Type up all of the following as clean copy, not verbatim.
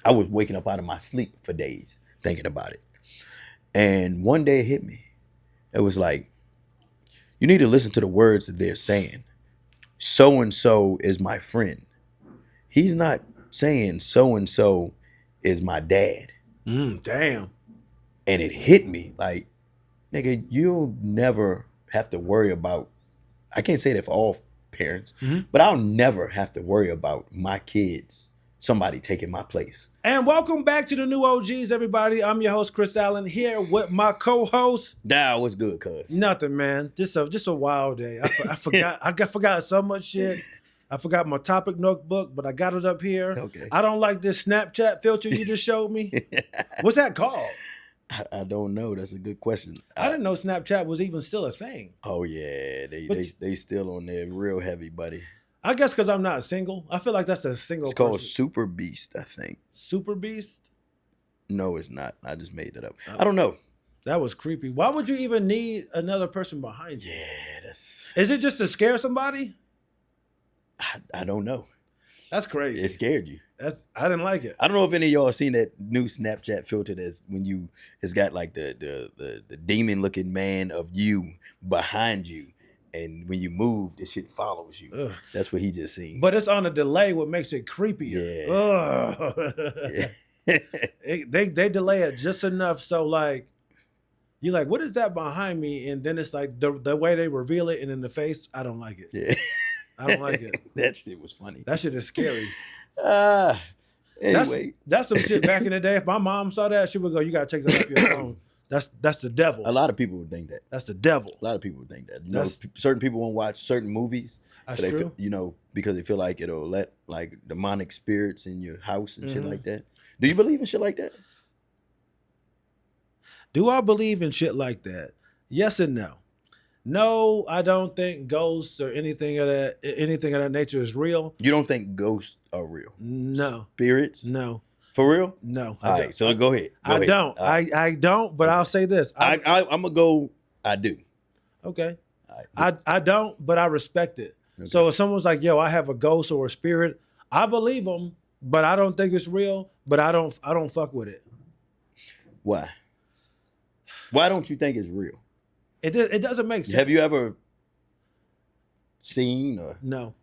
I was waking up out of my sleep for days thinking about it. And one day it hit me. It was like, you need to listen to the words that they're saying. So and so is my friend. He's not saying so and so is my dad. Damn. And it hit me like, nigga, you'll never have to worry about, I can't say that for all parents, but I'll never have to worry about my kids, somebody taking my place. And welcome back to the New OGs, everybody. I'm your host, Chris Allen, here with my co-host. Nah, what's good, cuz? Nothing, man. Just a wild day. I forgot. I forgot so much shit. I forgot my topic notebook, but I got it up here. Okay. I don't like this Snapchat filter you just showed me. What's that called? I don't know. That's a good question. I didn't know Snapchat was even still a thing. Oh yeah, they still on there real heavy, buddy. I guess because I'm not single. I feel like that's a single. It's called Super Beast, I think. Super Beast? No, it's not. I just made it up. I don't know. That was creepy. Why would you even need another person behind you? Yeah, that's. Is it just to scare somebody? I don't know. That's crazy. It scared you. I didn't like it. I don't know if any of y'all seen that new Snapchat filter that's when it's got like the demon looking man of you behind you. And when you move, this shit follows you. Ugh. That's what he just seen. But it's on a delay, what makes it creepier. Yeah. They delay it just enough so like you're like, what is that behind me? And then it's like the way they reveal it and in the face, I don't like it. Yeah. I don't like it. That shit was funny. That shit is scary. Anyway. That's some shit back in the day. If my mom saw that, she would go, you gotta take that off your phone. That's the devil. A lot of people would think that. That's the devil. A lot of people would think that. You know, certain people won't watch certain movies. That's true. Feel, because they feel like it'll let like demonic spirits in your house and shit like that. Do you believe in shit like that? Do I believe in shit like that? Yes and no. No, I don't think ghosts or anything of that nature is real. You don't think ghosts are real? No. Spirits? No. For real? No. All right, so go ahead. I don't. I don't, but I'll say this. I'm gonna go. I do. Okay. I don't, but I respect it. Okay. So if someone's like, "Yo, I have a ghost or a spirit," I believe them, but I don't think it's real. But I don't fuck with it. Why? Why don't you think it's real? It doesn't make sense. Have you ever seen or no?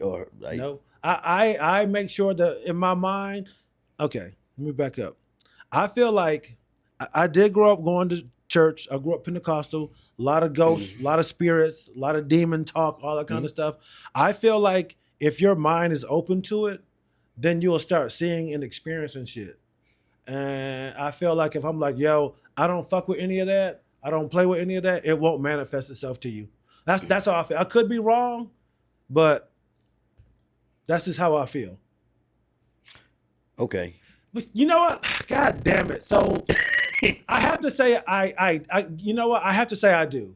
Or like no? I make sure that in my mind. Okay, let me back up. I feel like I did grow up going to church. I grew up Pentecostal. A lot of ghosts, a lot of spirits, a lot of demon talk, all that kind of stuff. I feel like if your mind is open to it, then you'll start seeing and experiencing shit. And I feel like if I'm like, yo, I don't fuck with any of that. I don't play with any of that. It won't manifest itself to you. That's how I feel. I could be wrong, but that's just how I feel. Okay. But you know what? God damn it. So I have to say I you know what? I have to say I do.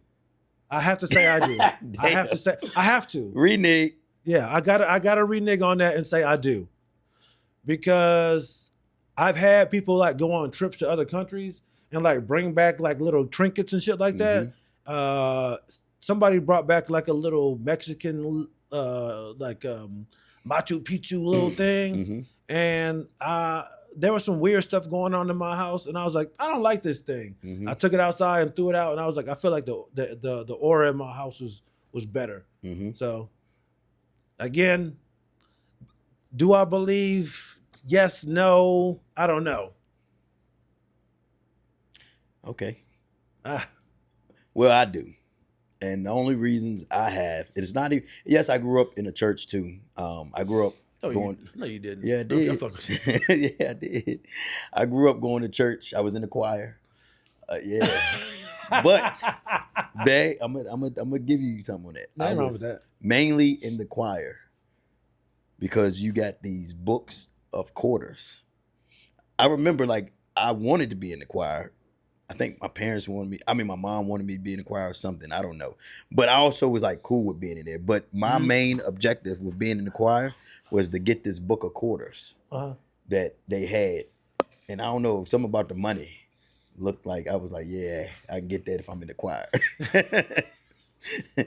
I have to say I do. I have to. Renege. Yeah, I gotta renege on that and say I do. Because I've had people like go on trips to other countries and like bring back like little trinkets and shit like that. Somebody brought back like a little Mexican Machu Picchu little thing. And there was some weird stuff going on in my house, and I was like, I don't like this thing. I took it outside and threw it out, and I was like, I feel like the aura in my house was better. So again, do I believe? Yes, no, I don't know. Okay. Well, I do. And the only reasons I have, it's not even, yes, I grew up in a church too. I grew up going. No, you didn't. Yeah, I did. Yeah, I did. I grew up going to church. I was in the choir. Yeah. But, babe, I'm gonna give you something on that. Nothing wrong with that. Mainly in the choir because you got these books of quarters. I remember like I wanted to be in the choir. I think my parents wanted me. I mean, my mom wanted me to be in the choir or something. I don't know. But I also was like cool with being in there. But my main objective with being in the choir was to get this book of quarters that they had. And I don't know, something about the money looked like, I was like, yeah, I can get that if I'm in the choir.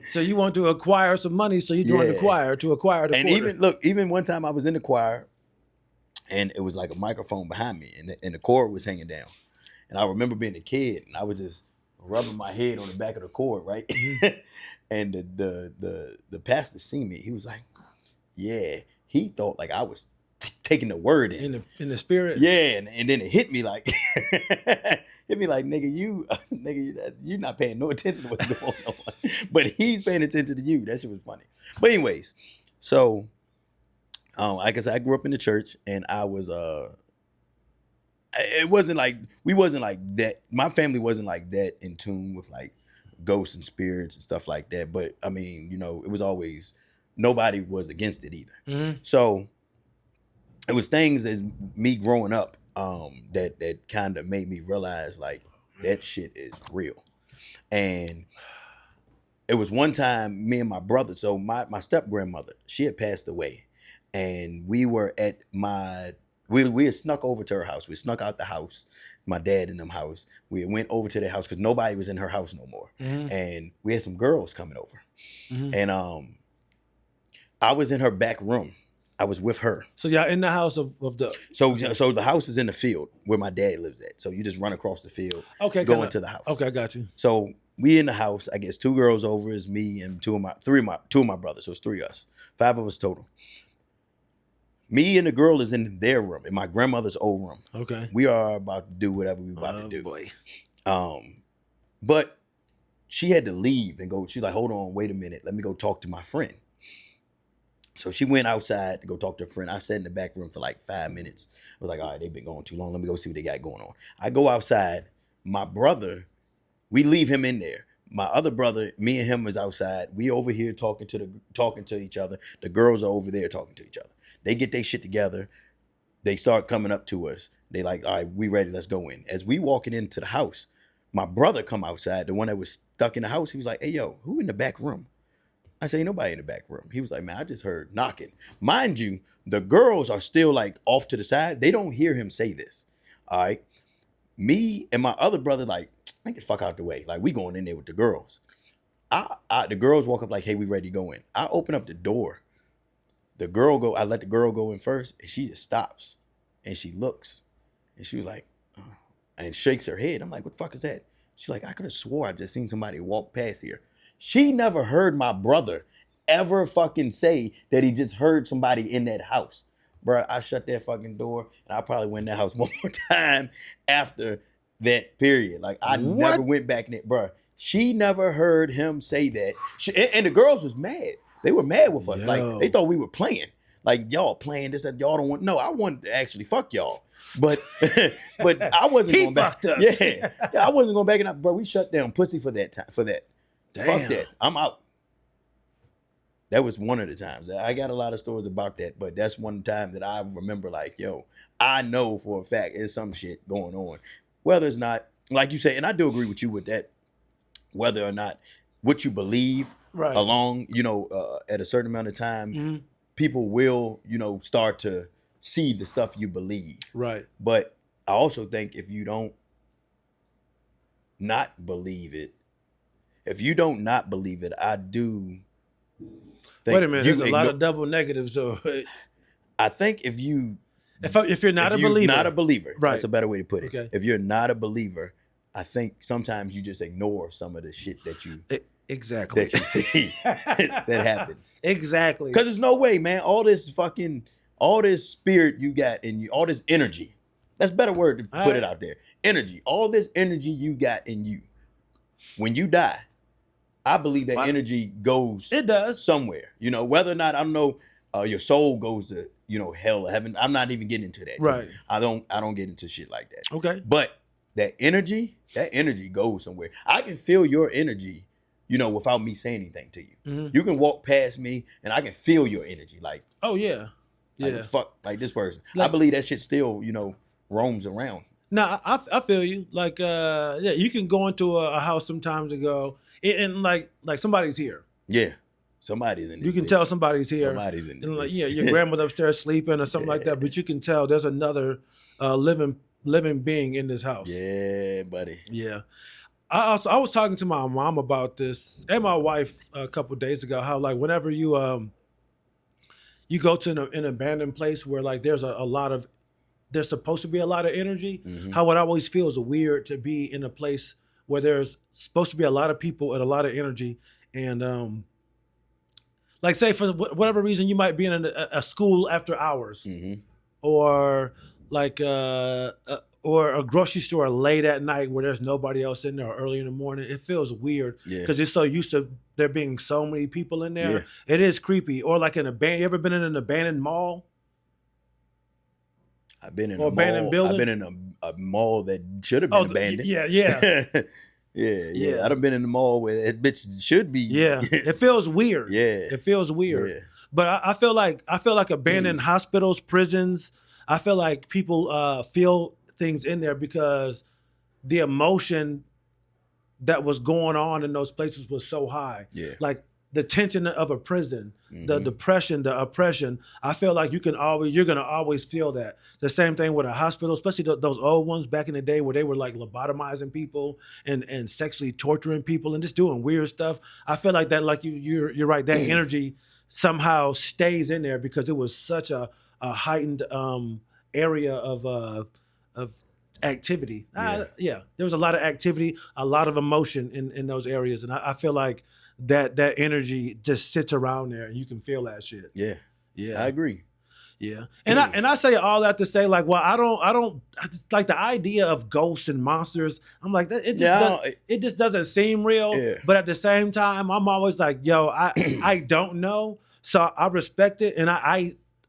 So you want to acquire some money, so you joined the choir to acquire the quarter. And even one time I was in the choir and it was like a microphone behind me, and the cord was hanging down. And I remember being a kid, and I was just rubbing my head on the back of the cord, right? And the pastor seen me. He was like, "Yeah." He thought like I was taking the word in the spirit. Yeah, and then it hit me like, nigga, you're not paying no attention to what's going on, but he's paying attention to you. That shit was funny. But anyways, so, like I said, I grew up in the church, and I was it wasn't like we wasn't like that. My family wasn't like that in tune with like ghosts and spirits and stuff like that. But I mean, it was always nobody was against it either. So it was things as me growing up that kind of made me realize like that shit is real. And it was one time me and my brother, so my step grandmother, she had passed away, and we were at we had snuck over to her house. We snuck out the house, my dad and them house. We went over to their house because nobody was in her house no more. And we had some girls coming over. And I was in her back room. I was with her. So y'all in the house of the... So the house is in the field where my dad lives at. So you just run across the field, go into the house. Okay, I got you. So we in the house. I guess 2 girls over is me and two of my brothers. So it's 3 of us. 5 of us total. Me and the girl is in their room, in my grandmother's old room. Okay. We are about to do whatever we about to do. Boy. But she had to leave and go. She's like, hold on, wait a minute. Let me go talk to my friend. So she went outside to go talk to her friend. I sat in the back room for like 5 minutes. I was like, all right, they've been going too long. Let me go see what they got going on. I go outside. My brother, we leave him in there. My other brother, me and him was outside. We over here talking to each other. The girls are over there talking to each other. They get their shit together. They start coming up to us. They like, all right, we ready. Let's go in. As we walking into the house, my brother come outside. The one that was stuck in the house. He was like, hey, yo, who in the back room? I say, ain't nobody in the back room. He was like, man, I just heard knocking. Mind you, the girls are still like off to the side. They don't hear him say this. All right. Me and my other brother, like, get the fuck out the way. Like, we going in there with the girls. The girls walk up like, hey, we ready to go in. I open up the door. I let the girl go in first, and she just stops. And she looks. And she was like, oh, and shakes her head. I'm like, what the fuck is that? She's like, I could have swore I just seen somebody walk past here. She never heard my brother ever fucking say that he just heard somebody in that house. Bruh, I shut that fucking door, and I probably went in that house one more time after that period. Like, I never went back in it. Bruh, she never heard him say that. And the girls was mad. They were mad with us. Like, they thought we were playing. Like, y'all playing this, that y'all don't want. No, I wanted to actually fuck y'all. But I wasn't going back. Us. Yeah, I wasn't going back. Bro, we shut down pussy for that time. For that. Damn. Fuck that. I'm out. That was one of the times. I got a lot of stories about that, but that's one time that I remember like, yo, I know for a fact there's some shit going on. Whether it's not, like you say, and I do agree with you with that, whether or not what you believe along, at a certain amount of time, people will, start to see the stuff you believe. Right. But I also think if you don't not believe it, I do think. Wait a minute, there's a lot of double negatives. So I think if you're not a believer, right. That's a better way to put it. Okay. If you're not a believer, I think sometimes you just ignore some of the shit that you exactly that you see that happens. Exactly. Because there's no way, man. All this spirit you got in you, all this energy. That's a better word to put it out there. Energy. All this energy you got in you. When you die, I believe that energy goes. It does somewhere. Whether or not, I don't know, your soul goes to hell or heaven. I'm not even getting into that. Right. I don't get into shit like that. Okay. But that energy goes somewhere. I can feel your energy, without me saying anything to you. Mm-hmm. You can walk past me and I can feel your energy. Like, oh yeah, like, fuck, like this person. Like, I believe that shit still, roams around. No, I feel you. Like, you can go into a house sometimes and go, and like somebody's here. Yeah, somebody's in. You can tell somebody's here. Somebody's in. And like, your grandmother upstairs sleeping or something like that, but you can tell there's another living being in this house. Yeah, buddy. Yeah. I was talking to my mom about this and my wife a couple of days ago. How like whenever you go to an abandoned place where like there's a lot of there's supposed to be a lot of energy. Mhm. How it always feels weird to be in a place where there's supposed to be a lot of people and a lot of energy. And like say for whatever reason you might be in a school after hours, Mhm. or like or a grocery store late at night where there's nobody else in there, or early in the morning. It feels weird Yeah. because it's so used to there being so many people in there. Yeah. It is creepy. Or like an abandoned. You ever been in an abandoned mall I've been in or a abandoned mall. building? I've been in a mall that should have been abandoned. Yeah. Yeah. I done been in the mall where that bitch should be. Yeah. It feels weird. Yeah. It feels weird. Yeah. But I feel like abandoned hospitals, prisons. I feel like people feel things in there because the emotion that was going on in those places was so high. Yeah. Like the tension of a prison, the Mhm. depression, the oppression. I feel like you're gonna always feel that. The same thing with a hospital, especially those old ones back in the day where they were like lobotomizing people and sexually torturing people and just doing weird stuff. I feel like that, like you're right. That energy somehow stays in there because it was such a heightened area of activity. Yeah. There was a lot of activity, a lot of emotion in those areas, and I feel like that energy just sits around there, and you can feel that shit. Yeah. Yeah, I agree. yeah. And I say all that to say, like, well, I just like the idea of ghosts and monsters. I'm like that. It just doesn't seem real. Yeah. But at the same time, I'm always like, yo, I don't know, so I respect it, and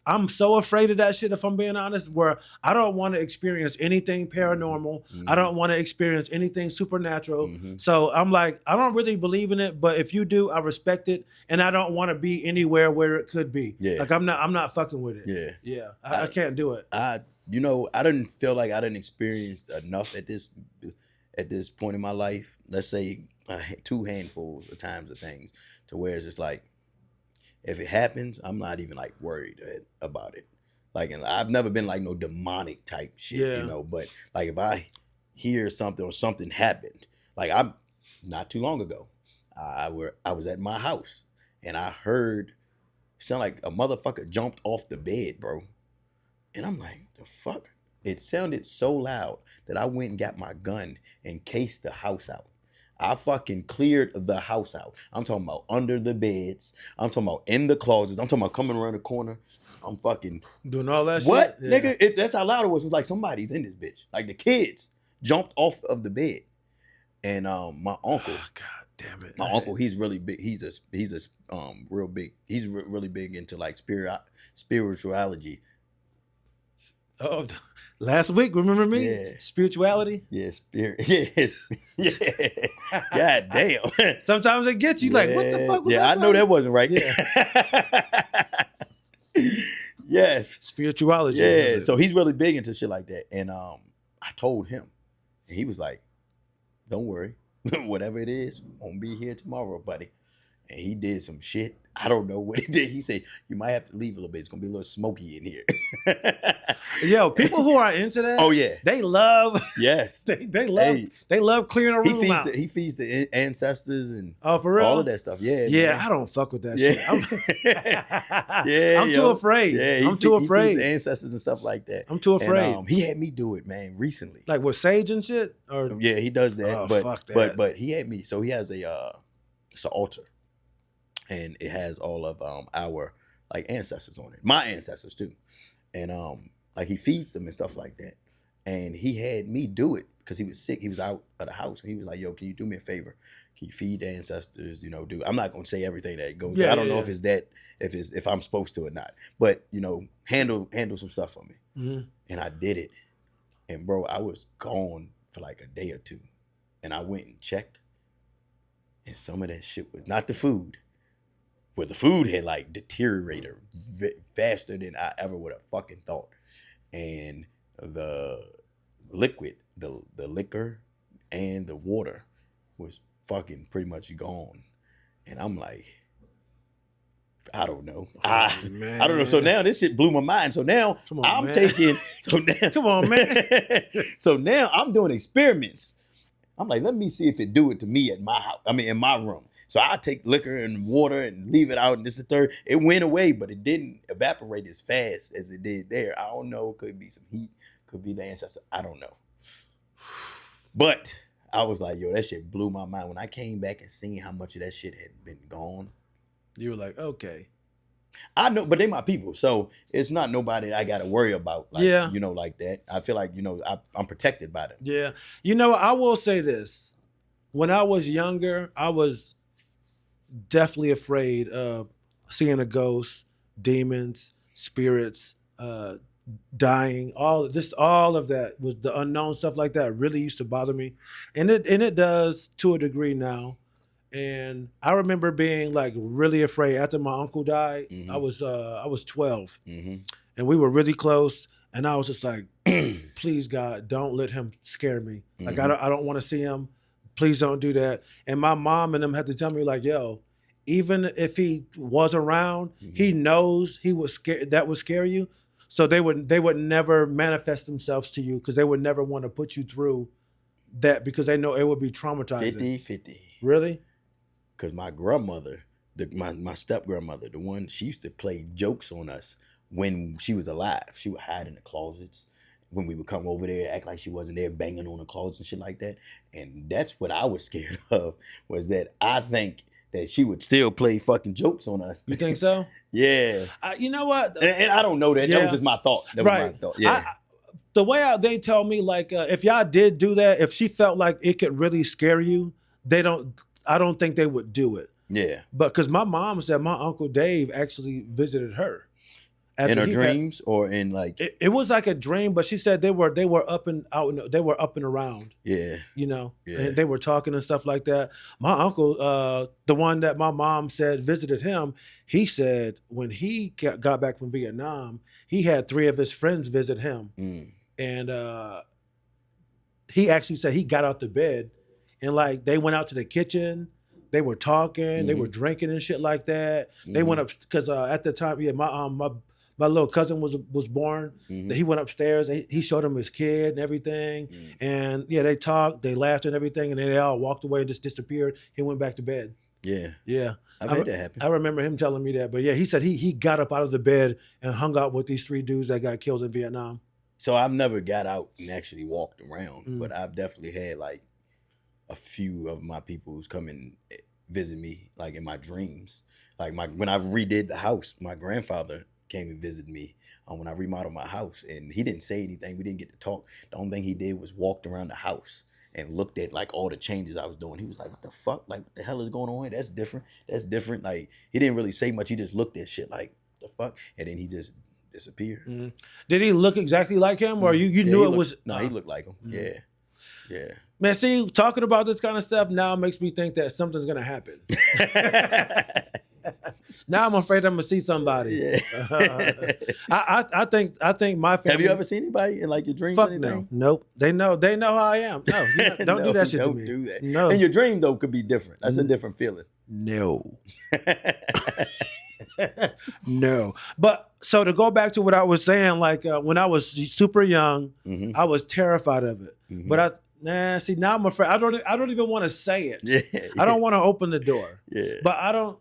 I'm so afraid of that shit, if I'm being honest, where I don't want to experience anything paranormal. Mhm. I don't want to experience anything supernatural. Mhm. So I'm like, I don't really believe in it, but if you do, I respect it. And I don't want to be anywhere where it could be. Yeah. Like I'm not fucking with it. Yeah. Yeah. I can't do it. I didn't feel like I didn't experience enough at this point in my life. Let's say 2 handfuls of times of things to where it's just like, if it happens, I'm not even like worried about it. Like, and I've never been like no demonic type shit, Yeah. But like if I hear something or something happened, like I'm not too long ago, I was at my house and I heard sound like a motherfucker jumped off the bed, bro. And I'm like, the fuck? It sounded so loud that I went and got my gun and cased the house out. I fucking cleared the house out. I'm talking about under the beds. I'm talking about in the closets. I'm talking about coming around the corner. I'm fucking Doing all that what, shit. Yeah. nigga? That's how loud it was. It was like somebody's in this bitch. Like the kids jumped off of the bed, and my uncle. Oh, God damn it. My uncle, he's really big. He's a real big. He's really big into like spirituality. Oh, last week, remember me? Yeah. Spirituality. Yeah, spirit. Yes. Yeah. God damn. Sometimes it gets you like, what the fuck was Yeah, that? I know that wasn't right. Yes. Spirituality. Yeah. So he's really big into shit like that. And I told him. And he was like, don't worry. Whatever it is, won't be here tomorrow, buddy. And he did some shit. I don't know what he did. He said, you might have to leave a little bit. It's going to be a little smoky in here. Yo, people who are into that, Oh, yeah. they love, Yes. they love clearing a room out. He feeds the ancestors and Oh, for real? all of that stuff. Yeah. Yeah, man. I don't fuck with that Yeah. shit. Yeah, I'm too afraid. Yeah, I'm too He afraid. feeds the ancestors and stuff like that. I'm too afraid. And, he had me do it, man, recently. Like with sage and shit? Or Yeah, he does that. Oh, but fuck that. but he had me. So he has it's an altar, and it has all of our like ancestors on it. My ancestors too, and like he feeds them and stuff like that. And he had me do it because he was sick. He was out of the house, and he was like, "Yo, can you do me a favor? Can you feed the ancestors? Do I'm not gonna say everything that goes. Yeah, I don't know yeah. if it's that if I'm supposed to or not, but handle some stuff for me." Mhm. And I did it, and bro, I was gone for like a day or two, and I went and checked, and some of that shit was not the food, but the food had like deteriorated faster than I ever would have fucking thought, and the liquid, the liquor, and the water was fucking pretty much gone, and I'm like, I don't know. I don't know. So now this shit blew my mind. So now Come on, I'm man. taking. So now, Come on, man. So now I'm doing experiments. I'm like, let me see if it do it to me at my house. I mean, in my room. So I take liquor and water and leave it out, and this is the third. It went away, but it didn't evaporate as fast as it did there. I don't know. Could be some heat. could be the ancestor. I don't know. But I was like, yo, that shit blew my mind. When I came back and seen how much of that shit had been gone. You were like, okay. I know, but they my people. So it's not nobody I got to worry about. Like, Yeah. You know, like that. I feel like, I'm protected by them. Yeah. I will say this. When I was younger, I was definitely afraid of seeing a ghost, demons, spirits, dying, all of that was the unknown stuff like that really used to bother me, and it does to a degree now. And I remember being like really afraid after my uncle died. Mm-hmm. I was 12, Mm-hmm. and we were really close. And I was just like, please God, don't let him scare me. Like I don't want to see him. Please don't do that. And my mom and them had to tell me like, yo, even if he was around, he knows he was scared. That would scare you. So they would never manifest themselves to you because they would never want to put you through that because they know it would be traumatizing. 50-50. Really? Because my grandmother, my step grandmother, the one, she used to play jokes on us when she was alive. She would hide in the closets when we would come over there, act like she wasn't there, banging on the closets and shit like that. And that's what I was scared of, was that I think that she would still play fucking jokes on us. You think so? Yeah. You know what? And I don't know that. Yeah. That was just my thought. That was my thought. Yeah. The way they tell me, like, if y'all did do that, if she felt like it could really scare you, I don't think they would do it. Yeah. But because my mom said my Uncle Dave actually visited her. In her dreams or in like it was like a dream, but she said they were up and out, they were up and around. Yeah. And they were talking and stuff like that. My uncle, the one that my mom said visited him, he said when he got back from Vietnam, he had 3 of his friends visit him. And he actually said he got out the bed and like they went out to the kitchen. They were talking, they were drinking and shit like that. They went up because at the time, my little cousin was born. He went upstairs. He showed him his kid and everything. And they talked, they laughed and everything, and then they all walked away and just disappeared. He went back to bed. Yeah. I've had that happen. I remember him telling me that. But yeah, he said he got up out of the bed and hung out with these 3 dudes that got killed in Vietnam. So I've never got out and actually walked around, but I've definitely had like a few of my people who's come and visit me like in my dreams. Like when I redid the house, my grandfather came and visited me when I remodeled my house, and he didn't say anything. We didn't get to talk. The only thing he did was walked around the house and looked at like all the changes I was doing. He was like, what the fuck? Like, what the hell is going on here? That's different. That's different. Like, he didn't really say much. He just looked at shit like, the fuck? And then he just disappeared. Did he look exactly like him, or you knew it was? No, he looked like him. Yeah. Man, see, talking about this kind of stuff now makes me think that something's gonna happen. Now I'm afraid I'm gonna see somebody. Yeah. I think my family. Have you ever seen anybody in like your dreams? Fuck no. Nope. They know how I am. No, don't do that shit to me. Don't do that. No. And your dream though could be different. That's a different feeling. No. No. But so to go back to what I was saying, like when I was super young, I was terrified of it. But see, now I'm afraid. I don't even want to say it. Yeah. I don't want to open the door. Yeah. But I don't.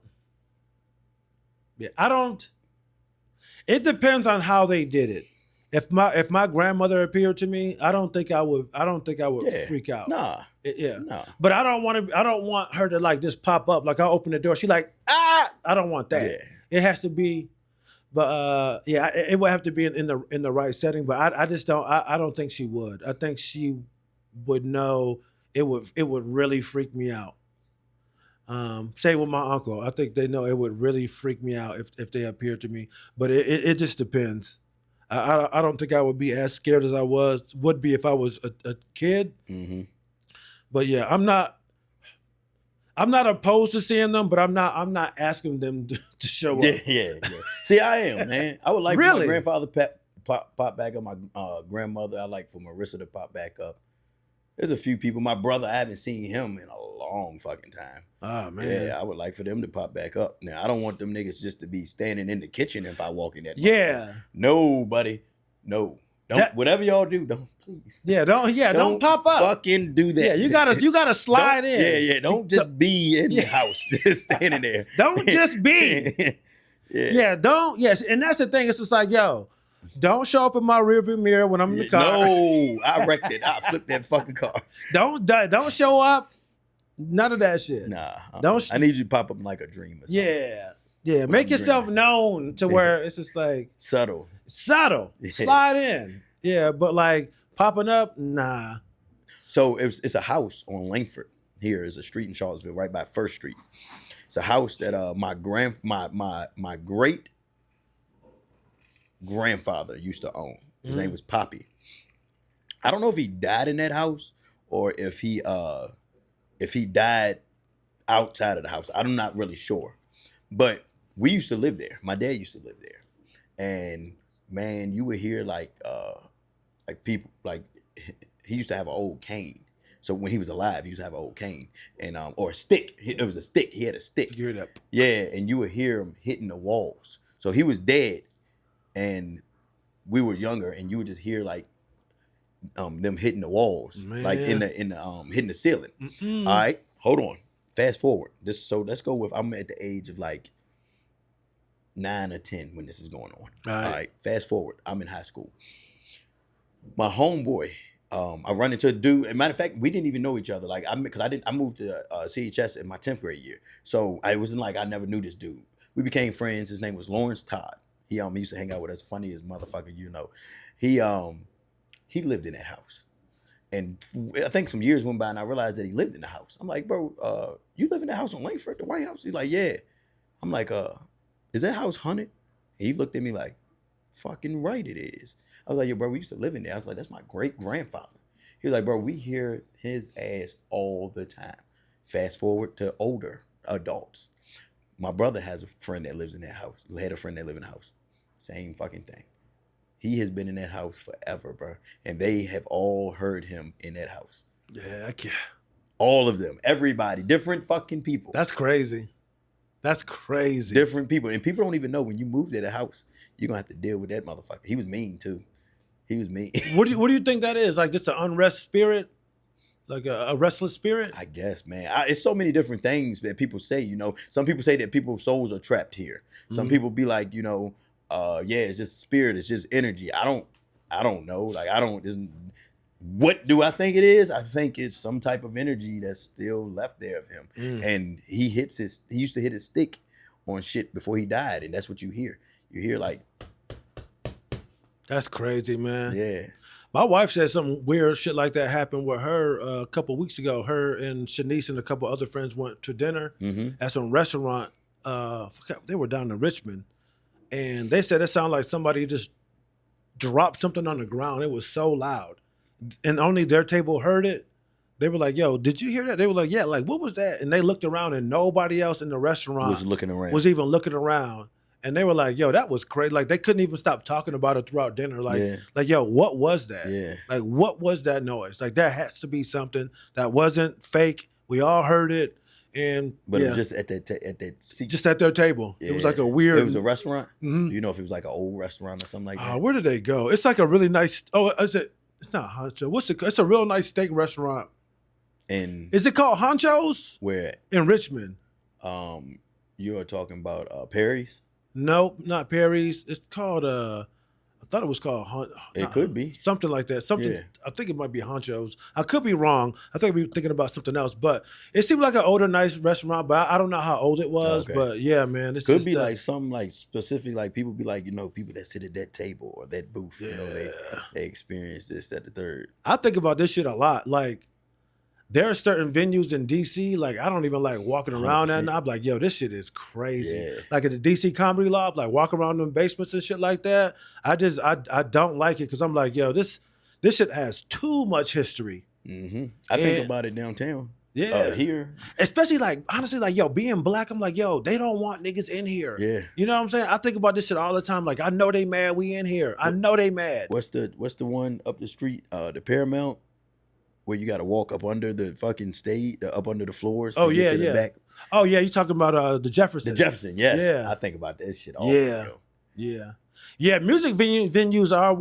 It depends on how they did it. If my grandmother appeared to me, I don't think I would freak out. Nah. Nah. But I don't want her to like just pop up. Like I'll open the door. She like, ah, I don't want that. Yeah. It has to be, but it would have to be in the right setting. But I just don't. I don't think she would. I think she would know. It would really freak me out. Say with my uncle, I think they know it would really freak me out if they appeared to me. But it just depends. I don't think I would be as scared as I would be if I was a kid. But yeah, I'm not opposed to seeing them, but I'm not asking them to show up. Yeah. See, I am, man. I would like for Really? my grandfather pop back up. My grandmother, I like for Marissa to pop back up. There's a few people. My brother, I haven't seen him in a long fucking time. Oh man. Yeah, I would like for them to pop back up. Now, I don't want them niggas just to be standing in the kitchen if I walk in that. Yeah. No, buddy. No. Don't. Whatever y'all do, don't please. Yeah. Don't pop up. Fucking do that. Yeah. You gotta slide in. Yeah. Don't just be in the house, just standing there. Don't just be. Yeah. Don't. Yes. And that's the thing. It's just like, yo, Don't show up in my rearview mirror when I'm in the car. No, I wrecked it. I flipped that fucking car. Don't show up. None of that shit. Nah, Don't. I need you to pop up in like a dream or something. Yeah. Make I'm yourself dreaming. known to where it's just like Subtle. Yeah. Slide in. Yeah, but like popping up, nah. So it's a house on Langford. Here is a street in Charlottesville, right by First Street. It's a house that my great grandfather used to own. His name was Poppy. I don't know if he died in that house or if he died outside of the house. I'm not really sure. But we used to live there. My dad used to live there. And man, you would hear like people like he used to have an old cane. So when he was alive, he used to have an old cane and or a stick. It was a stick. He had a stick. Geared up. Yeah, and you would hear him hitting the walls. So he was dead, and we were younger, and you would just hear like them hitting the walls, Man. like in the hitting the ceiling. All right, hold on. Fast forward. Let's go with I'm at the age of like 9 or 10 when this is going on. All right. Fast forward. I'm in high school. My homeboy. I run into a dude. As a matter of fact, we didn't even know each other. Like I moved to CHS in my 10th grade year, so I wasn't like I never knew this dude. We became friends. His name was Lawrence Todd. He used to hang out with us. Funny as motherfucker, you know. He lived in that house, and I think some years went by, and I realized that he lived in the house. I'm like, bro, you live in the house on Langford, the White House? He's like, yeah. I'm like, is that house haunted? And he looked at me like, fucking right, it is. I was like, yo, bro, we used to live in there. I was like, that's my great grandfather. He was like, bro, we hear his ass all the time. Fast forward to older adults. My brother has a friend that lives in that house. Had a friend that lived in the house. Same fucking thing. He has been in that house forever, bro. And they have all heard him in that house. Yeah, I can't. All of them. Everybody. Different fucking people. That's crazy. That's crazy. Different people. And people don't even know when you move to the house, you're going to have to deal with that motherfucker. He was mean, too. He was mean. What do you think that is? Like just an unrest spirit? Like a restless spirit? I guess, man. It's so many different things that people say, you know. Some people say that people's souls are trapped here. Some people be like, you know, yeah, it's just spirit. It's just energy. I don't know. Like, what do I think it is? I think it's some type of energy that's still left there of him. And he used to hit his stick on shit before he died. And that's what you hear. You hear like, that's crazy, man. yeah. My wife said some weird shit like that happened with her a couple weeks ago. Her and Shanice and a couple other friends went to dinner at some restaurant. They were down in Richmond. And they said it sounded like somebody just dropped something on the ground. It was so loud. And only their table heard it. They were like, yo, did you hear that? They were like, yeah, like, what was that? And they looked around and nobody else in the restaurant was even looking around. And they were like, yo, that was crazy. Like, they couldn't even stop talking about it throughout dinner. Like, yo, what was that? Yeah. Like, what was that noise? Like, that has to be something that wasn't fake. We all heard it. But it was just at that seat. Just at their table. Yeah. It was like a weird. It was a restaurant? Do you know if it was like an old restaurant or something like that? Where did they go? It's like a really nice, it's not Honcho. It's a real nice steak restaurant. Is it called Honcho's? Where? In Richmond. You are talking about Perry's? Nope, not Perry's. It's called I thought it was called It could be. Something like that. Something I think it might be Honcho's. I could be wrong. I think we're thinking about something else. But it seemed like an older, nice restaurant, but I don't know how old it was. Okay. But yeah, man. This could be like some like specific, like people be like, you know, people that sit at that table or that booth, you know, they experience this, that, the third. I think about this shit a lot. Like, there are certain venues in DC, like I don't even like walking around 100%. That, and I'm like, yo, this shit is crazy. Yeah. Like at the DC Comedy Loft, like walk around them basements and shit like that. I don't like it because I'm like, yo, this shit has too much history. I think about it downtown. Yeah. Here. Especially like, honestly, like, yo, being black, I'm like, yo, they don't want niggas in here. Yeah. You know what I'm saying? I think about this shit all the time. Like, I know they mad we in here. I know they mad. What's the one up the street? The Paramount? Where you got to walk up under the fucking stage, up under the floors to get to the back. Oh, yeah, you talking about the Jefferson. The Jefferson, yes. Yeah. I think about that shit all the time. Yeah. Yeah, music venues are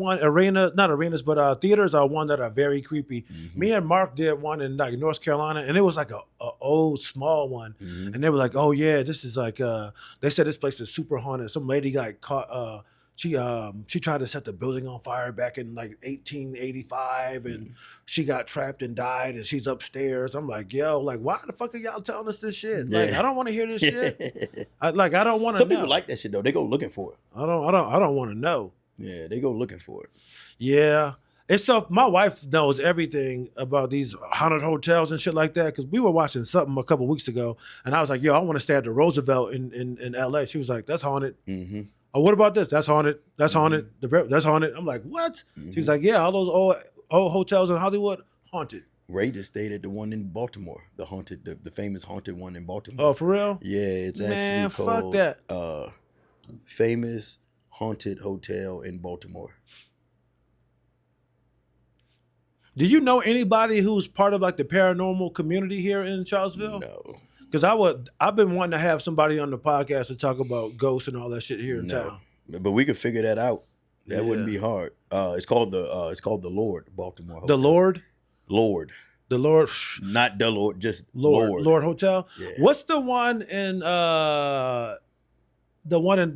not arenas, but theaters are one that are very creepy. Me and Mark did one in like North Carolina, and it was like a old, small one. And they were like, oh, yeah, this is like, they said this place is super haunted. Some lady got caught she tried to set the building on fire back in like 1885, and she got trapped and died, and she's upstairs. I'm like, yo, like, why the fuck are y'all telling us this shit? Like, I don't want to hear this shit. I don't want to. Some people like that shit though. They go looking for it. I don't want to know. Yeah, they go looking for it. Yeah. It's so my wife knows everything about these haunted hotels and shit like that, because we were watching something a couple weeks ago, and I was like, yo, I want to stay at the Roosevelt in LA. She was like, that's haunted. Mm-hmm. Oh, what about this? That's haunted. That's haunted. That's haunted. I'm like, what? She's like, yeah, all those old hotels in Hollywood, haunted. Ray just stayed at the one in Baltimore, the famous haunted one in Baltimore. Oh, for real? Yeah, it's actually called fuck that. Famous Haunted Hotel in Baltimore. Do you know anybody who's part of like the paranormal community here in Charlottesville? No. Because I've been wanting to have somebody on the podcast to talk about ghosts and all that shit here in town. But we could figure that out. That wouldn't be hard. It's called the Lord Baltimore Hotel. The Lord? Lord. The Lord. Not the Lord, just Lord. Lord Hotel. Yeah. What's the one in the one in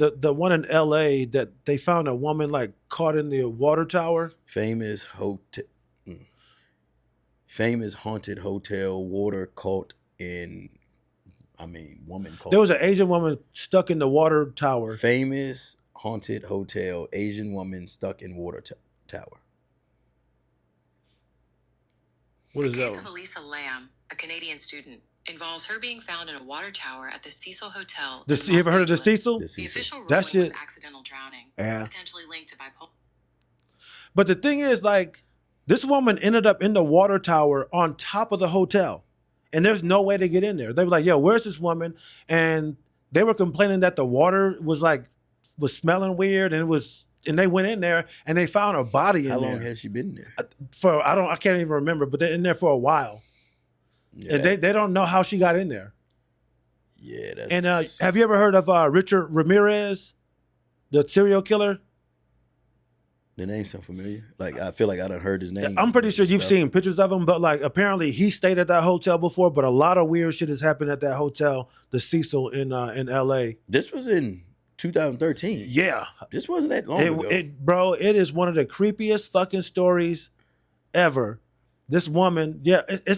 LA that they found a woman like caught in the water tower? Famous haunted hotel, water caught in. Woman caught. There was an Asian woman stuck in the water tower. Famous haunted hotel, Asian woman stuck in water tower. What is the that? case of Elisa Lamb, a Canadian student, involves her being found in a water tower at the Cecil Hotel. You ever heard of the Cecil? The official ruling that shit was accidental drowning, yeah, potentially linked to bipolar. But the thing is, like, this woman ended up in the water tower on top of the hotel, and there's no way to get in there. They were like, yo, where's this woman? And they were complaining that the water was smelling weird, and they went in there and they found a body in there. How long has she been there? I can't even remember, but they're in there for a while. Yeah. And they don't know how she got in there. Yeah, that's... And have you ever heard of Richard Ramirez, the serial killer? The name sound familiar. Like, I feel like I done heard his name. I'm pretty sure you've seen pictures of him, but like apparently he stayed at that hotel before, but a lot of weird shit has happened at that hotel, the Cecil in LA. This was in 2013. Yeah. This wasn't that long ago. Bro, it is one of the creepiest fucking stories ever. This woman,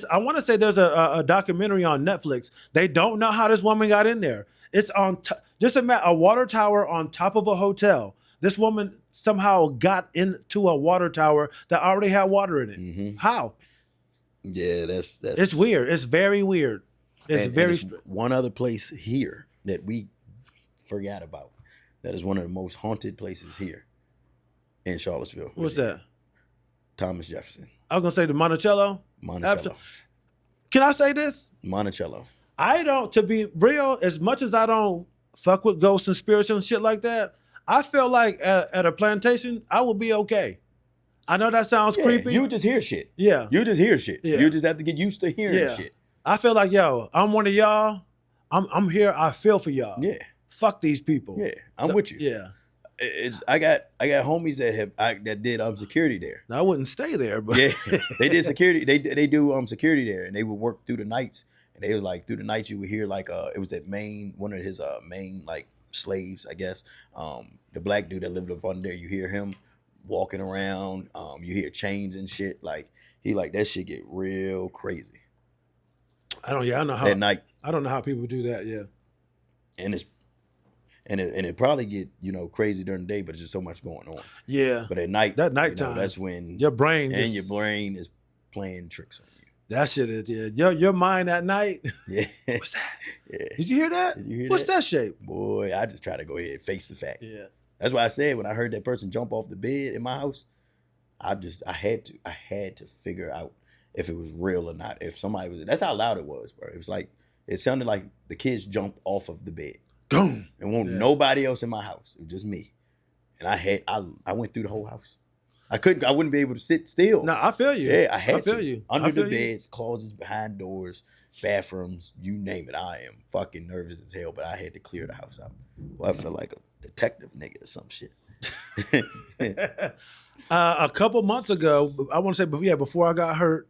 I want to say there's a documentary on Netflix. They don't know how this woman got in there. It's on just a water tower on top of a hotel. This woman somehow got into a water tower that already had water in it. Mm-hmm. How? Yeah, that's it's weird. It's very weird. It's very one other place here that we forgot about. That is one of the most haunted places here in Charlottesville. What's that? Thomas Jefferson. I was gonna say the Monticello. Monticello. Can I say this? Monticello. To be real, as much as I don't fuck with ghosts and spirits and shit like that, I feel like at a plantation, I will be okay. I know that sounds creepy. You just hear shit. Yeah. You just hear shit. Yeah. You just have to get used to hearing shit. I feel like, yo, I'm one of y'all. I'm here. I feel for y'all. Yeah. Fuck these people. Yeah. I'm with you. Yeah. I got homies that did security there. Now, I wouldn't stay there, but yeah, they did security. They do security there, and they would work through the nights. And they was like through the nights you would hear like it was that one of his main like slaves, I guess. The black dude that lived up under there, you hear him walking around. You hear chains and shit. Like he like that shit get real crazy. I don't know how at night. I don't know how people do that. Yeah, and it probably get crazy during the day, but it's just so much going on. Yeah, but at night, that nighttime, that's when your brain is playing tricks on you. That shit is your mind at night. Yeah. What's that? Yeah. Did you hear that? What's that shape? Boy, I just try to go ahead and face the fact. Yeah. That's why I said when I heard that person jump off the bed in my house, I had to figure out if it was real or not. If somebody was, that's how loud it was, bro. It was like it sounded like the kids jumped off of the bed. Boom. And wasn't nobody else in my house. It was just me. And I went through the whole house. I wouldn't be able to sit still. No, I feel you. Yeah, I had to. I feel you. Under the beds, closets, behind doors, bathrooms, you name it. I am fucking nervous as hell, but I had to clear the house out. Well, I felt like a detective nigga or some shit. A couple months ago, I want to say, before I got hurt,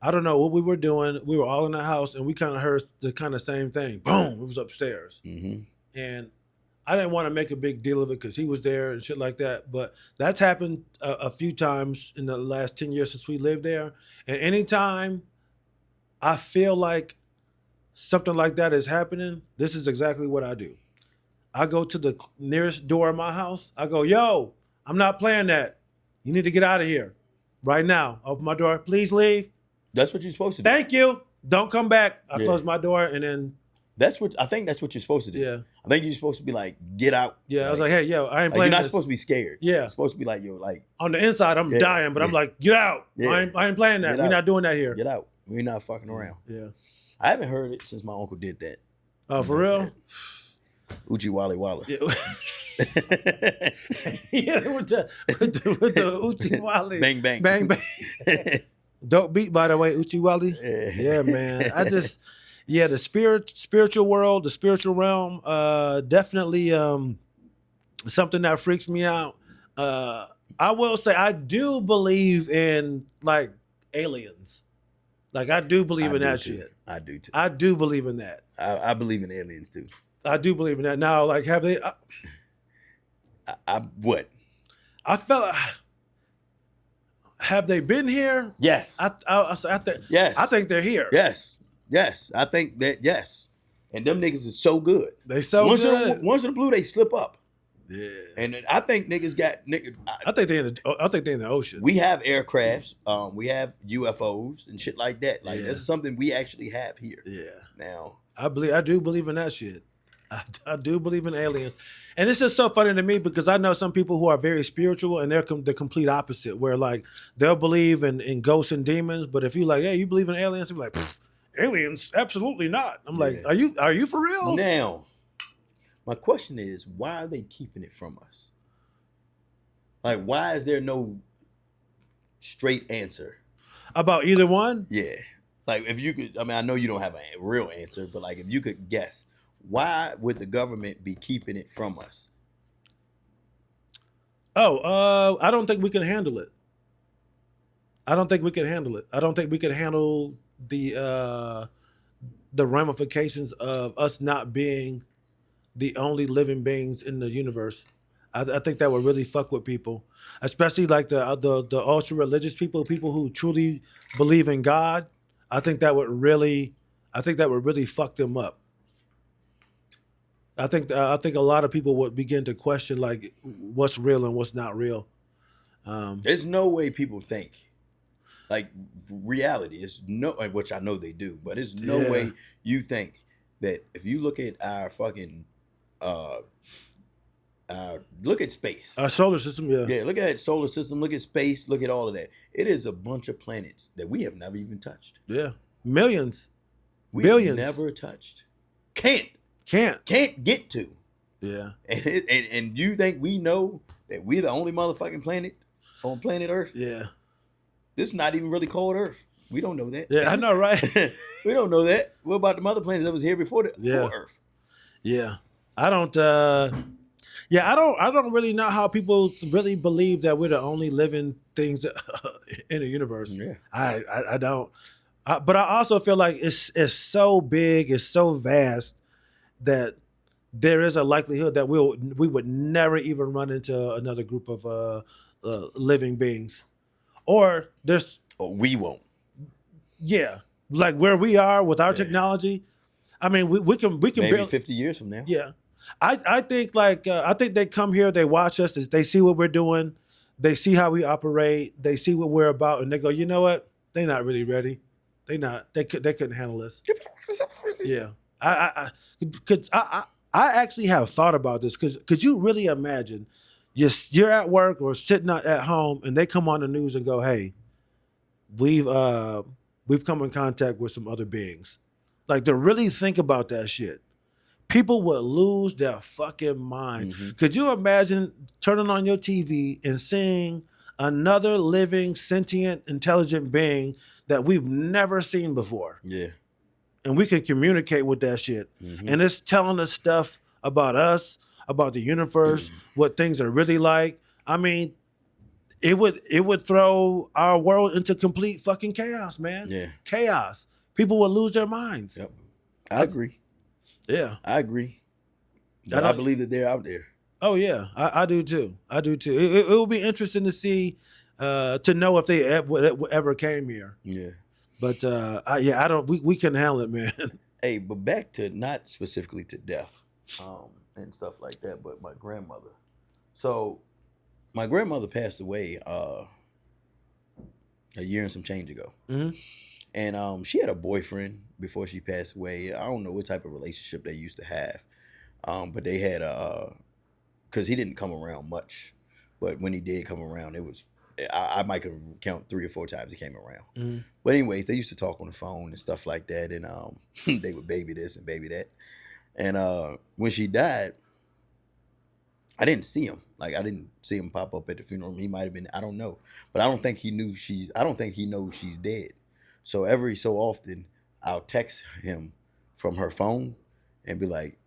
I don't know what we were doing. We were all in the house, and we kind of heard the kind of same thing. Boom! It was upstairs, mm-hmm. and I didn't want to make a big deal of it because he was there and shit like that. But that's happened a few times in the last 10 years since we lived there. And anytime I feel like something like that is happening, this is exactly what I do. I go to the nearest door of my house. I go, yo, I'm not playing that. You need to get out of here right now. Open my door. Please leave. That's what you're supposed to do. Thank you. Don't come back. I close my door and then. I think that's what you're supposed to do. Yeah. I think you're supposed to be like, get out. Yeah. Like, I was like, hey, yo, I ain't like playing you're not this. supposed to be scared. Yeah. You're supposed to be like, yo, like. On the inside, I'm dying, but I'm like, get out. Yeah. I ain't playing that. We're not doing that here. Get out. We're not fucking around. Yeah. I haven't heard it since my uncle did that. Oh, for real? Uchi Wally Walla. Yeah. Yeah, with the Uchi Wally. Bang, bang. Bang, bang. Dope beat, by the way, Uchi Wally. Yeah, man. The spiritual world, the spiritual realm, definitely something that freaks me out. I will say I do believe in like aliens. Like I do believe in that shit. I do too. I do believe in that. I believe in aliens too. I do believe in that. Now, like, have they? What? I felt. Have they been here? Yes. Yes. I think they're here. Yes. I think that yes. And them niggas is so good. They so good. Once in the blue, they slip up. Yeah. And I think niggas got niggas. I think they're in the ocean. We have aircrafts. We have UFOs and shit like that. Like this is something we actually have here. Yeah. Now I do believe in that shit. I do believe in aliens. And it's just so funny to me because I know some people who are very spiritual and they're the complete opposite, where like they'll believe in ghosts and demons, but if you like, hey, you believe in aliens, they'll be like, aliens, absolutely not. I'm like, are you for real? Now, my question is, why are they keeping it from us? Like, why is there no straight answer about either one? Yeah. Like, if you could, I mean, I know you don't have a real answer, but like, if you could guess, why would the government be keeping it from us? I don't think we can handle it. I don't think we can handle the ramifications of us not being the only living beings in the universe. I think that would really fuck with people, especially like the ultra religious people who truly believe in God. I think that would really fuck them up. I think a lot of people would begin to question like what's real and what's not real. There's no way people think like reality. Is no, which I know they do, but there's no way you think that if you look at our fucking look at space, our solar system, look at solar system, look at space, look at all of that. It is a bunch of planets that we have never even touched. Millions, billions, never touched. Can't get to. And you think we know that we're the only motherfucking planet on planet Earth? This is not even really called Earth. We don't know that. I know, right? We don't know that. What about the other planets that was here before Earth? I don't really know how people really believe that we're the only living things in the universe. I don't. But I also feel like it's so big, it's so vast that there is a likelihood that we would never even run into another group of living beings, or we won't. Like where we are with our technology. I mean, we can maybe barely, 50 years from now. I think I think they come here, they watch us, they see what we're doing, they see how we operate, they see what we're about, and they go, you know what? They're not really ready. They couldn't handle this. I actually have thought about this because could you really imagine you're at work or sitting at home and they come on the news and go, hey, we've come in contact with some other beings. Like to really think about that shit. People would lose their fucking mind. Mm-hmm. Could you imagine turning on your TV and seeing another living, sentient, intelligent being that we've never seen before? And we can communicate with that shit. Mm-hmm. And it's telling us stuff about us, about the universe, what things are really like. I mean, it would throw our world into complete fucking chaos, man. Chaos. People would lose their minds. I agree. I agree. But I believe that they're out there. Oh yeah, I do too. I do too. It will be interesting to see, to know if they ever came here. Yeah. But I don't. We couldn't handle it, man. Hey, but back to not specifically to death, and stuff like that, but my grandmother. So, my grandmother passed away a year and some change ago, Mhm. and she had a boyfriend before she passed away. I don't know what type of relationship they used to have, but they had because he didn't come around much, but when he did come around, it was I might could count 3 or 4 times he came around. Mhm. But anyways, they used to talk on the phone and stuff like that, and they would baby this and baby that. And when she died, I didn't see him. Like I didn't see him pop up at the funeral. He might have been, I don't know, but I don't think he knew I don't think he knows she's dead. So every so often, I'll text him from her phone and be like,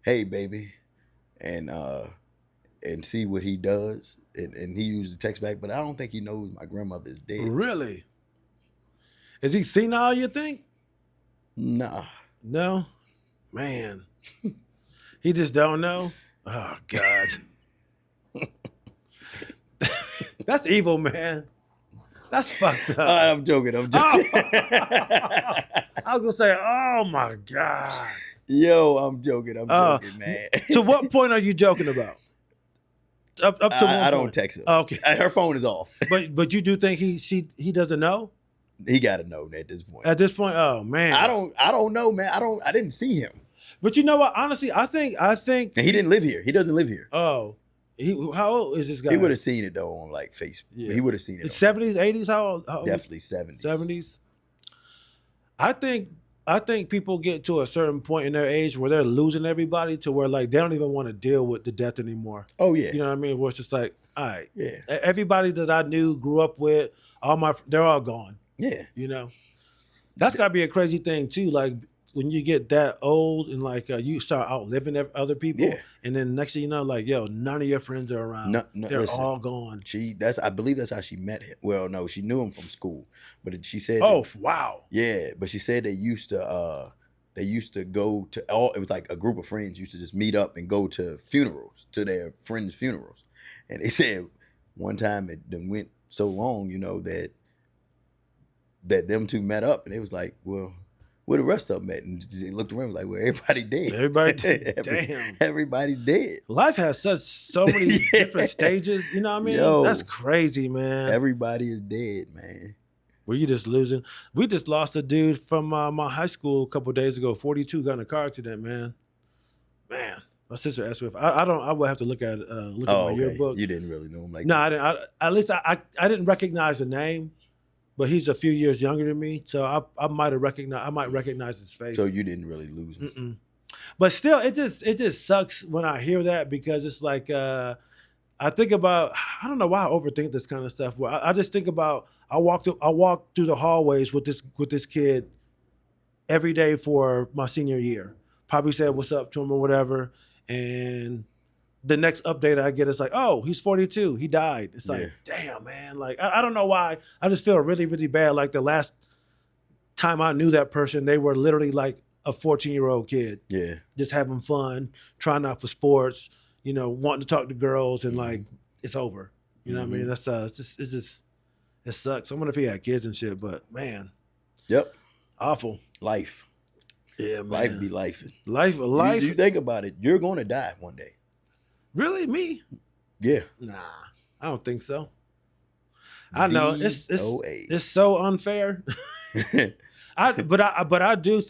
"Hey, baby," and see what he does, and he uses the text back. But I don't think he knows my grandmother is dead. Really? Is he senile? You think? Nah. No, man. He just don't know. Oh God, that's evil, man. That's fucked up. I'm joking. I'm joking. I was gonna say, oh my God. Yo, I'm joking. I'm joking, man. To what point are you joking about? Up to I one don't point. text him. Okay, Her phone is off. but you do think he doesn't know He got to know at this point. at this point? Oh man, I don't know, man. I didn't see him. But you know what? Honestly, I think. And he didn't live here. He doesn't live here. Oh, how old is this guy? He would have seen it though on like Facebook. Yeah. He would have seen it. 70s, 80s. How old? Definitely 70s. 70s. I think people get to a certain point in their age where they're losing everybody to where like they don't even want to deal with the death anymore. Oh yeah. You know what I mean? Where it's just like, all right, Yeah. everybody that I knew, grew up with, they're all gone. Yeah. You know, that's gotta be a crazy thing too. Like when you get that old and like you start outliving other people, Yeah. and then next thing you know, like yo, none of your friends are around. No, They're listen, all gone. I believe that's how she met him. Well, no, she knew him from school, but she said, Oh wow. yeah, but she said they used to go to it was like a group of friends used to just meet up and go to funerals, to their friends' funerals, and they said one time it done went so long, that them two met up, and it was like, well, where the rest of them at? And they looked around like, well, everybody dead. Everybody, damn. Everybody's dead. Life has so many different stages. You know what I mean? Yo. That's crazy, man. Everybody is dead, man. Were you just losing? We just lost a dude from my high school a couple of days ago. 42, got in a car accident, man. Man, my sister asked me if I would have to look at my Okay. yearbook. You didn't really know him like No, that. I didn't. At least I didn't recognize the name, but he's a few years younger than me, so I might recognize his face. So you didn't really lose him. Mm-mm. But still, it just sucks when I hear that, because it's like I think about, I don't know why I overthink this kind of stuff. But I just think about, I walk through the hallways with this kid every day for my senior year. Probably said what's up to him or whatever, and the next update I get is like, oh, he's 42, he died. It's like, damn, man. Like I don't know why. I just feel really, really bad. Like the last time I knew that person, they were literally like a 14-year-old kid. Yeah. Just having fun, trying out for sports, wanting to talk to girls, and like it's over. You know what I mean? That's it sucks. I wonder if he had kids and shit, but man. Yep. Awful. Life. Yeah, man. Life be life. Life. You think about it, you're gonna die one day. Really? Me? Yeah. Nah, I don't think so. I know it's so unfair. But I do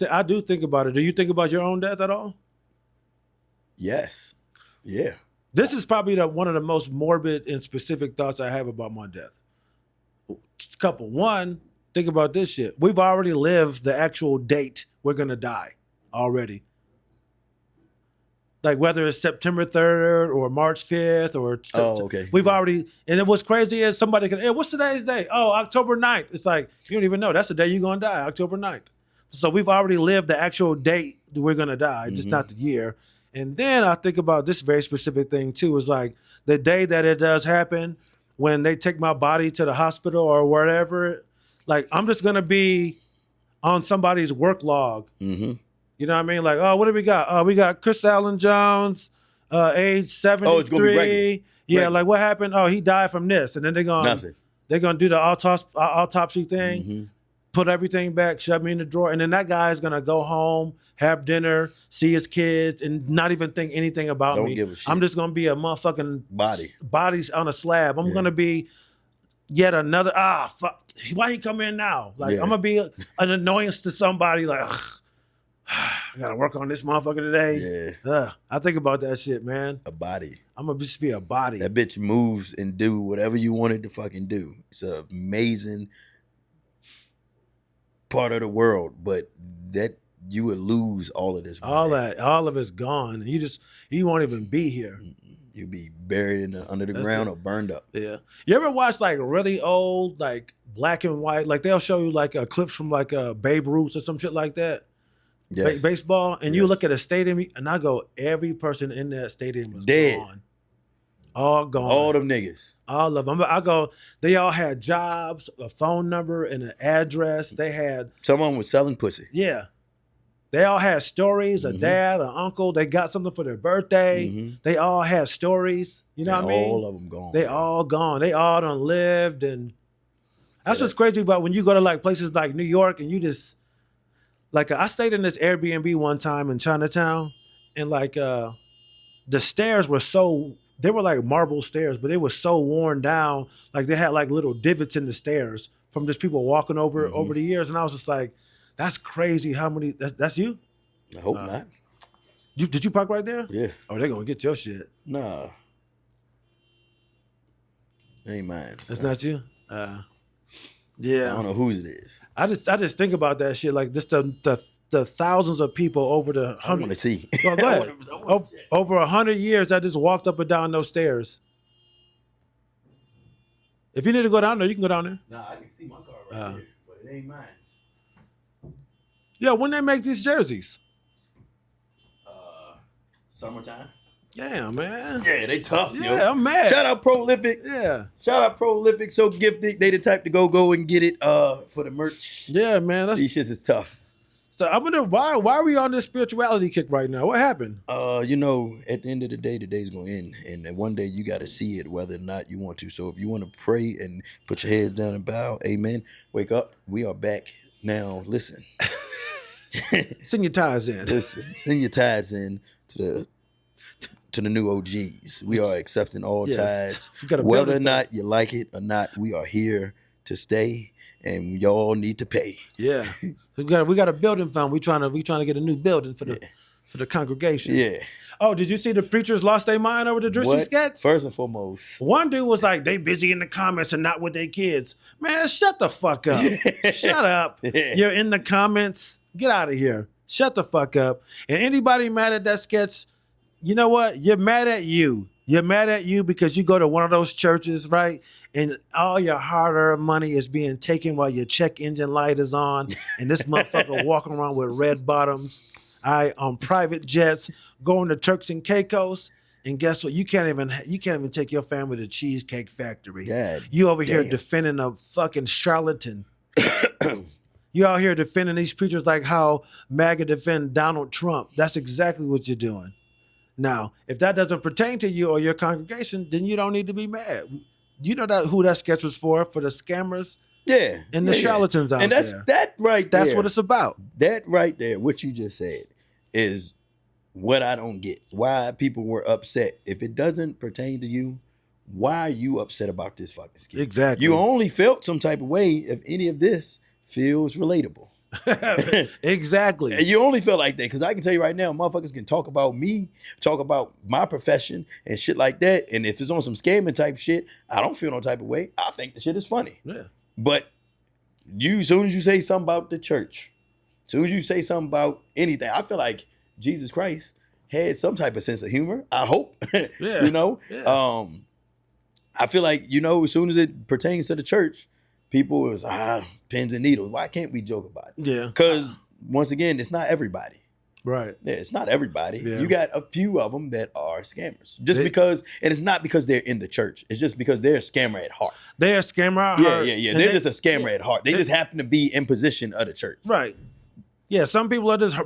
think about it. Do you think about your own death at all? Yes. Yeah. This is probably one of the most morbid and specific thoughts I have about my death. Couple. One, think about this shit. We've already lived the actual date we're gonna die already. Like whether it's September 3rd or March 5th or okay. We've already, and it was crazy as somebody could, hey, what's today's day? Oh, October 9th. It's like, you don't even know. That's the day you're going to die, October 9th. So we've already lived the actual date that we're going to die, just not the year. And then I think about this very specific thing too, is like the day that it does happen, when they take my body to the hospital or wherever, like I'm just going to be on somebody's work log. Mm-hmm. You know what I mean? Like, oh, what do we got? We got Chris Allen Jones, age 73. Oh, it's gonna be regular. Yeah, Regular. like what happened? Oh, he died from this, and then they're gonna Nothing. do the autopsy thing, Mhm. put everything back, shove me in the drawer, and then that guy's gonna go home, have dinner, see his kids, and not even think anything about Don't me. give a shit. I'm just gonna be a motherfucking Body. bodies on a slab. I'm Yeah. gonna be yet another fuck. Why he come in now? Like Yeah. I'm gonna be an annoyance to somebody. Like I gotta work on this motherfucker today. Yeah. I think about that shit, man. A body. I'm gonna just be a body. That bitch moves and do whatever you want it to fucking do. It's an amazing part of the world, but that you would lose all of this. all of it's gone. And you won't even be here. You'd be buried under the That's ground it. or burned up. Yeah. You ever watch like really old, like black and white? Like they'll show you like clips from like Babe Ruth or some shit like that. Yes. Baseball, and you Yes. look at a stadium, and I go, every person in that stadium was Dead. gone. All gone. All them niggas. All of them. I go, they all had jobs, a phone number, and an address. They had, Someone was selling pussy. yeah. They all had stories, a Mhm. dad, an uncle. They got something for their birthday. Mhm. They all had stories. You know And what I mean? all of them gone. They bro. all gone. They all done lived. And that's Yeah. what's crazy about when you go to like places like New York and you just, like I stayed in this Airbnb one time in Chinatown, and like the stairs were they were like marble stairs, but they were so worn down, like they had like little divots in the stairs from just people walking over Mhm. the years. And I was just like, that's crazy how many that's you? I hope not. Did you park right there? Yeah. Oh, they're gonna get your shit. Nah. Ain't mine. That's son. not you? I Yeah. don't know whose it is. I just think about that shit, like just the thousands of people over the I want to hundred see. Go ahead. Over 100 years I just walked up and down those stairs. If you need to go down there, you can go down there. Nah, I can see my car right here, but it ain't mine. Yeah, when they make these jerseys. Summertime. Yeah, man. Yeah, they tough, Yeah, yo. I'm mad. Shout out Prolific. Yeah. Shout out Prolific. So gifted. They the type to go and get it for the merch. Yeah, man. That's, These shits is tough. so I wonder why are we on this spirituality kick right now? What happened? You know, at the end of the day's gonna end, and one day you got to see it, whether or not you want to. So if you want to pray and put your heads down and bow, amen. Wake up. We are back now. Listen, Send your ties in. listen. Send your tithes in to the new OGs. We are accepting all Yes. tithes, We got a whether or building not you like it or not. We are here to stay, and y'all need to pay. Yeah. we got a building fund. We trying to get a new building for the congregation. Yeah. Oh, did you see the preachers lost their mind over the Drishy What? sketch? First and foremost, One dude was like, they busy in the comments and not with their kids. Man, shut the fuck up. Shut up. Yeah. You're in the comments. Get out of here. Shut the fuck up. And anybody mad at that sketch, you know what? You're mad at you. You're mad at you because you go to one of those churches, right? And all your hard-earned money is being taken while your check engine light is on. And this motherfucker walking around with red bottoms, on private jets, going to Turks and Caicos. And guess what? You can't even take your family to Cheesecake Factory. God You over here damn. defending a fucking charlatan. You out here defending these preachers like how MAGA defend Donald Trump. That's exactly what you're doing. Now, if that doesn't pertain to you or your congregation, then you don't need to be mad. You know who that sketch was for the scammers Yeah. and the yeah. charlatans out And that's there. that right That's there. what it's about. That right there, what you just said, is what I don't get. Why people were upset. If it doesn't pertain to you, why are you upset about this fucking skit? Exactly. You only felt some type of way if any of this feels relatable. Exactly. And you only feel like that because I can tell you right now, motherfuckers can talk about me, talk about my profession and shit like that. And if it's on some scamming type shit, I don't feel no type of way. I think the shit is funny. Yeah. But as soon as you say something about the church, as soon as you say something about anything, I feel like Jesus Christ had some type of sense of humor. I hope. Yeah. You know? Yeah. I feel like, as soon as it pertains to the church, people was pins and needles. Why can't we joke about it? Yeah. Because once again, it's not everybody. Right. Yeah, it's not everybody. Yeah. You got a few of them that are scammers. Just They- because, and it's not because they're in the church. It's just because they're a scammer at heart. They're a scammer. Yeah. They're just a scammer at heart. They just happen to be in position of the church. Right. Yeah, some people are just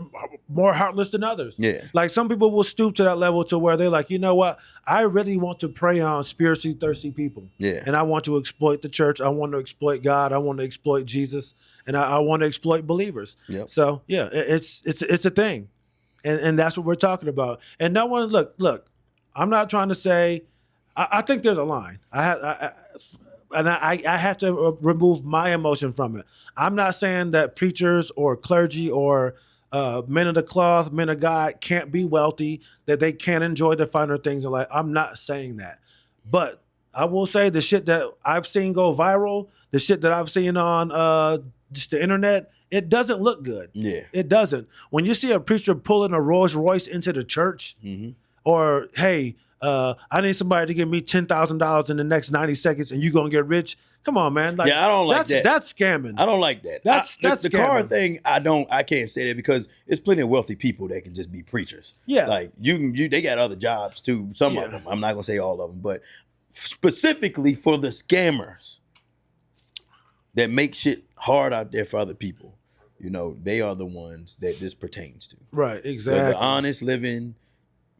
more heartless than others. Yeah. Like some people will stoop to that level to where they're like, you know what? I really want to prey on spiritually thirsty people. Yeah. And I want to exploit the church. I want to exploit God. I want to exploit Jesus. And I want to exploit believers. Yep. So yeah, it's a thing. And that's what we're talking about. And no one, look, I'm not trying to say, I think there's a line. I have to remove my emotion from it. I'm not saying that preachers or clergy or men of the cloth, men of God can't be wealthy, that they can't enjoy the finer things in life. I'm not saying that. But I will say the shit that I've seen go viral, the shit that I've seen on just the internet, it doesn't look good. Yeah. It doesn't. When you see a preacher pulling a Rolls Royce into the church, or hey, I need somebody to give me $10,000 in the next 90 seconds and you're going to get rich. Come on, man. Like, yeah, I don't like that. That's scamming. I don't like that. That's the car thing. I can't say that because it's plenty of wealthy people that can just be preachers. Yeah. Like they got other jobs too. Some of them. I'm not going to say all of them, but specifically for the scammers that make shit hard out there for other people. You know, they are the ones that this pertains to. Right, exactly. For the honest living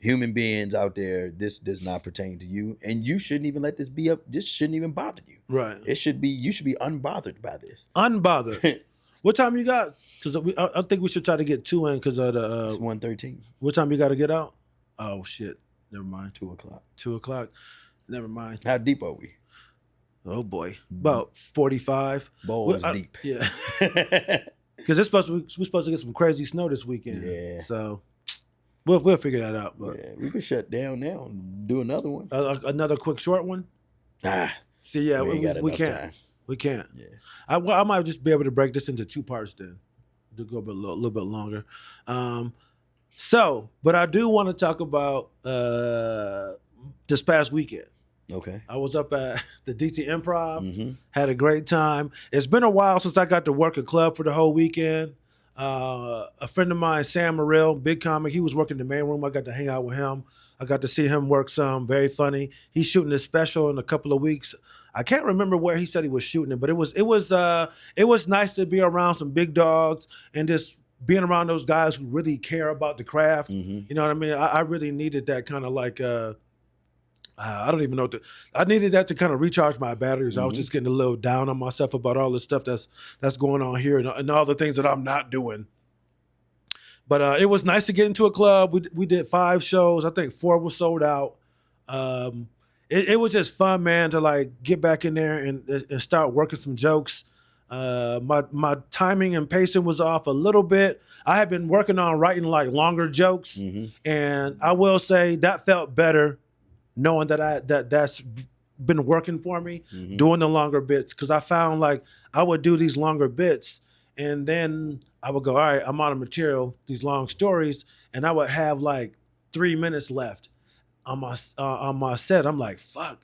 human beings out there, this does not pertain to you, and you shouldn't even let this be up. This shouldn't even bother you. Right. It should be. You should be unbothered by this. Unbothered. What time you got? Because I think we should try to get 2 in because of the. It's 1:13. What time you got to get out? Oh shit! Never mind. 2:00. 2:00. Never mind. How deep are we? Oh boy, about 45. Balls deep. Yeah. Because we're supposed to get some crazy snow this weekend. Yeah. So. We'll figure that out. But yeah, we could shut down now and do another one. Another quick short one. See, yeah, we can't. Time. We can't. Yeah. I might just be able to break this into 2 parts then, to go a little bit longer. But I do want to talk about this past weekend. Okay. I was up at the DC Improv. Had a great time. It's been a while since I got to work a club for the whole weekend. A friend of mine, Sam Morrell, big comic, he was working the main room. I got to hang out with him. I got to see him work some, very funny. He's shooting his special in a couple of weeks. I can't remember where he said he was shooting it, but it was nice to be around some big dogs and just being around those guys who really care about the craft. You know what I mean? I really needed that kind of like I don't even know I needed that to kind of recharge my batteries. I was just getting a little down on myself about all the stuff that's going on here and all the things that I'm not doing. But it was nice to get into a club. We did 5 shows. I think 4 were sold out. It was just fun, man, to like get back in there and start working some jokes. My timing and pacing was off a little bit. I had been working on writing like longer jokes, and I will say that felt better, knowing that's been working for me, doing the longer bits, because I found like I would do these longer bits, and then I would go, all right, I'm out of material, these long stories, and I would have like 3 minutes left on my set. I'm like, fuck,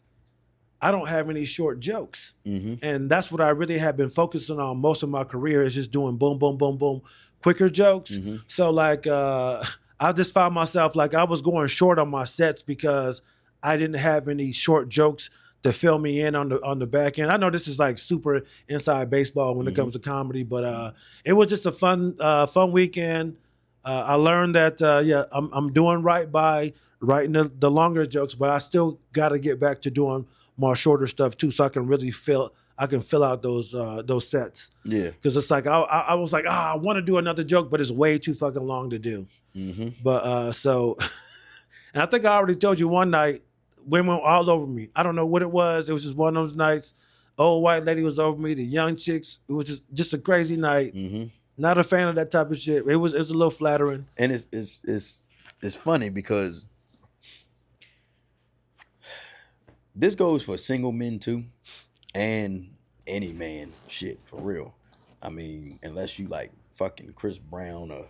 I don't have any short jokes. And that's what I really have been focusing on most of my career, is just doing boom, boom, boom, boom, quicker jokes. So like I just found myself like I was going short on my sets because I didn't have any short jokes to fill me in on the back end. I know this is like super inside baseball when it comes to comedy, but it was just a fun weekend. I learned that I'm doing right by writing the longer jokes, but I still got to get back to doing more shorter stuff too, so I can really fill out those sets. Yeah, because it's like I was like, I want to do another joke, but it's way too fucking long to do. But so, and I think I already told you one night, women were all over me. I don't know what it was. It was just one of those nights. Old white lady was over me. The young chicks. It was just a crazy night. Not a fan of that type of shit. It was a little flattering. And it's funny because this goes for single men too, and any man. Shit, for real. I mean, unless you like fucking Chris Brown or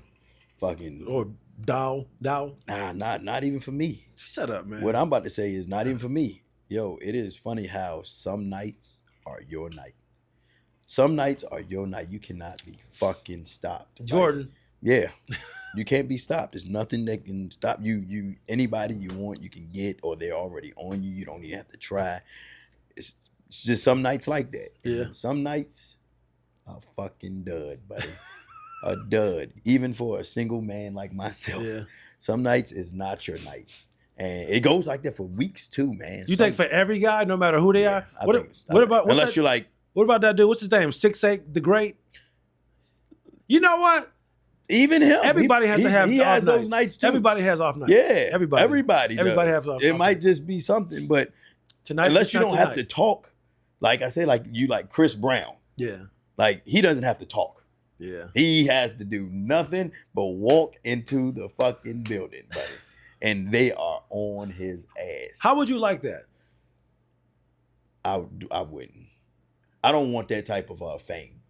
fucking or Dowell. Nah, not even for me. Shut up, man. What I'm about to say is not even for me. Yo, it is funny how some nights are your night. Some nights are your night. You cannot be fucking stopped. Jordan. Like, yeah. You can't be stopped. There's nothing that can stop you. Anybody you want, you can get, or they're already on you. You don't even have to try. It's just some nights like that. Yeah. And some nights are fucking dud, buddy. a dud, even for a single man like myself. Yeah. Some nights is not your night. And it goes like that for weeks too, man. You think for every guy, no matter who they are? I What, think what about what's unless that, you're like what about that dude? What's his name? 6'8", the Great. You know what? even him. Everybody has to have he off has nights. those nights too. Everybody has off nights. Yeah, Everybody does. has off It off might nights. just be something, but Tonight, unless you not don't have tonight. to talk, like I say, like you like Chris Brown, Yeah. like he doesn't have to talk. Yeah. He has to do nothing but walk into the fucking building, buddy, and they are on his ass. How would you like that? I wouldn't. I don't want that type of fame.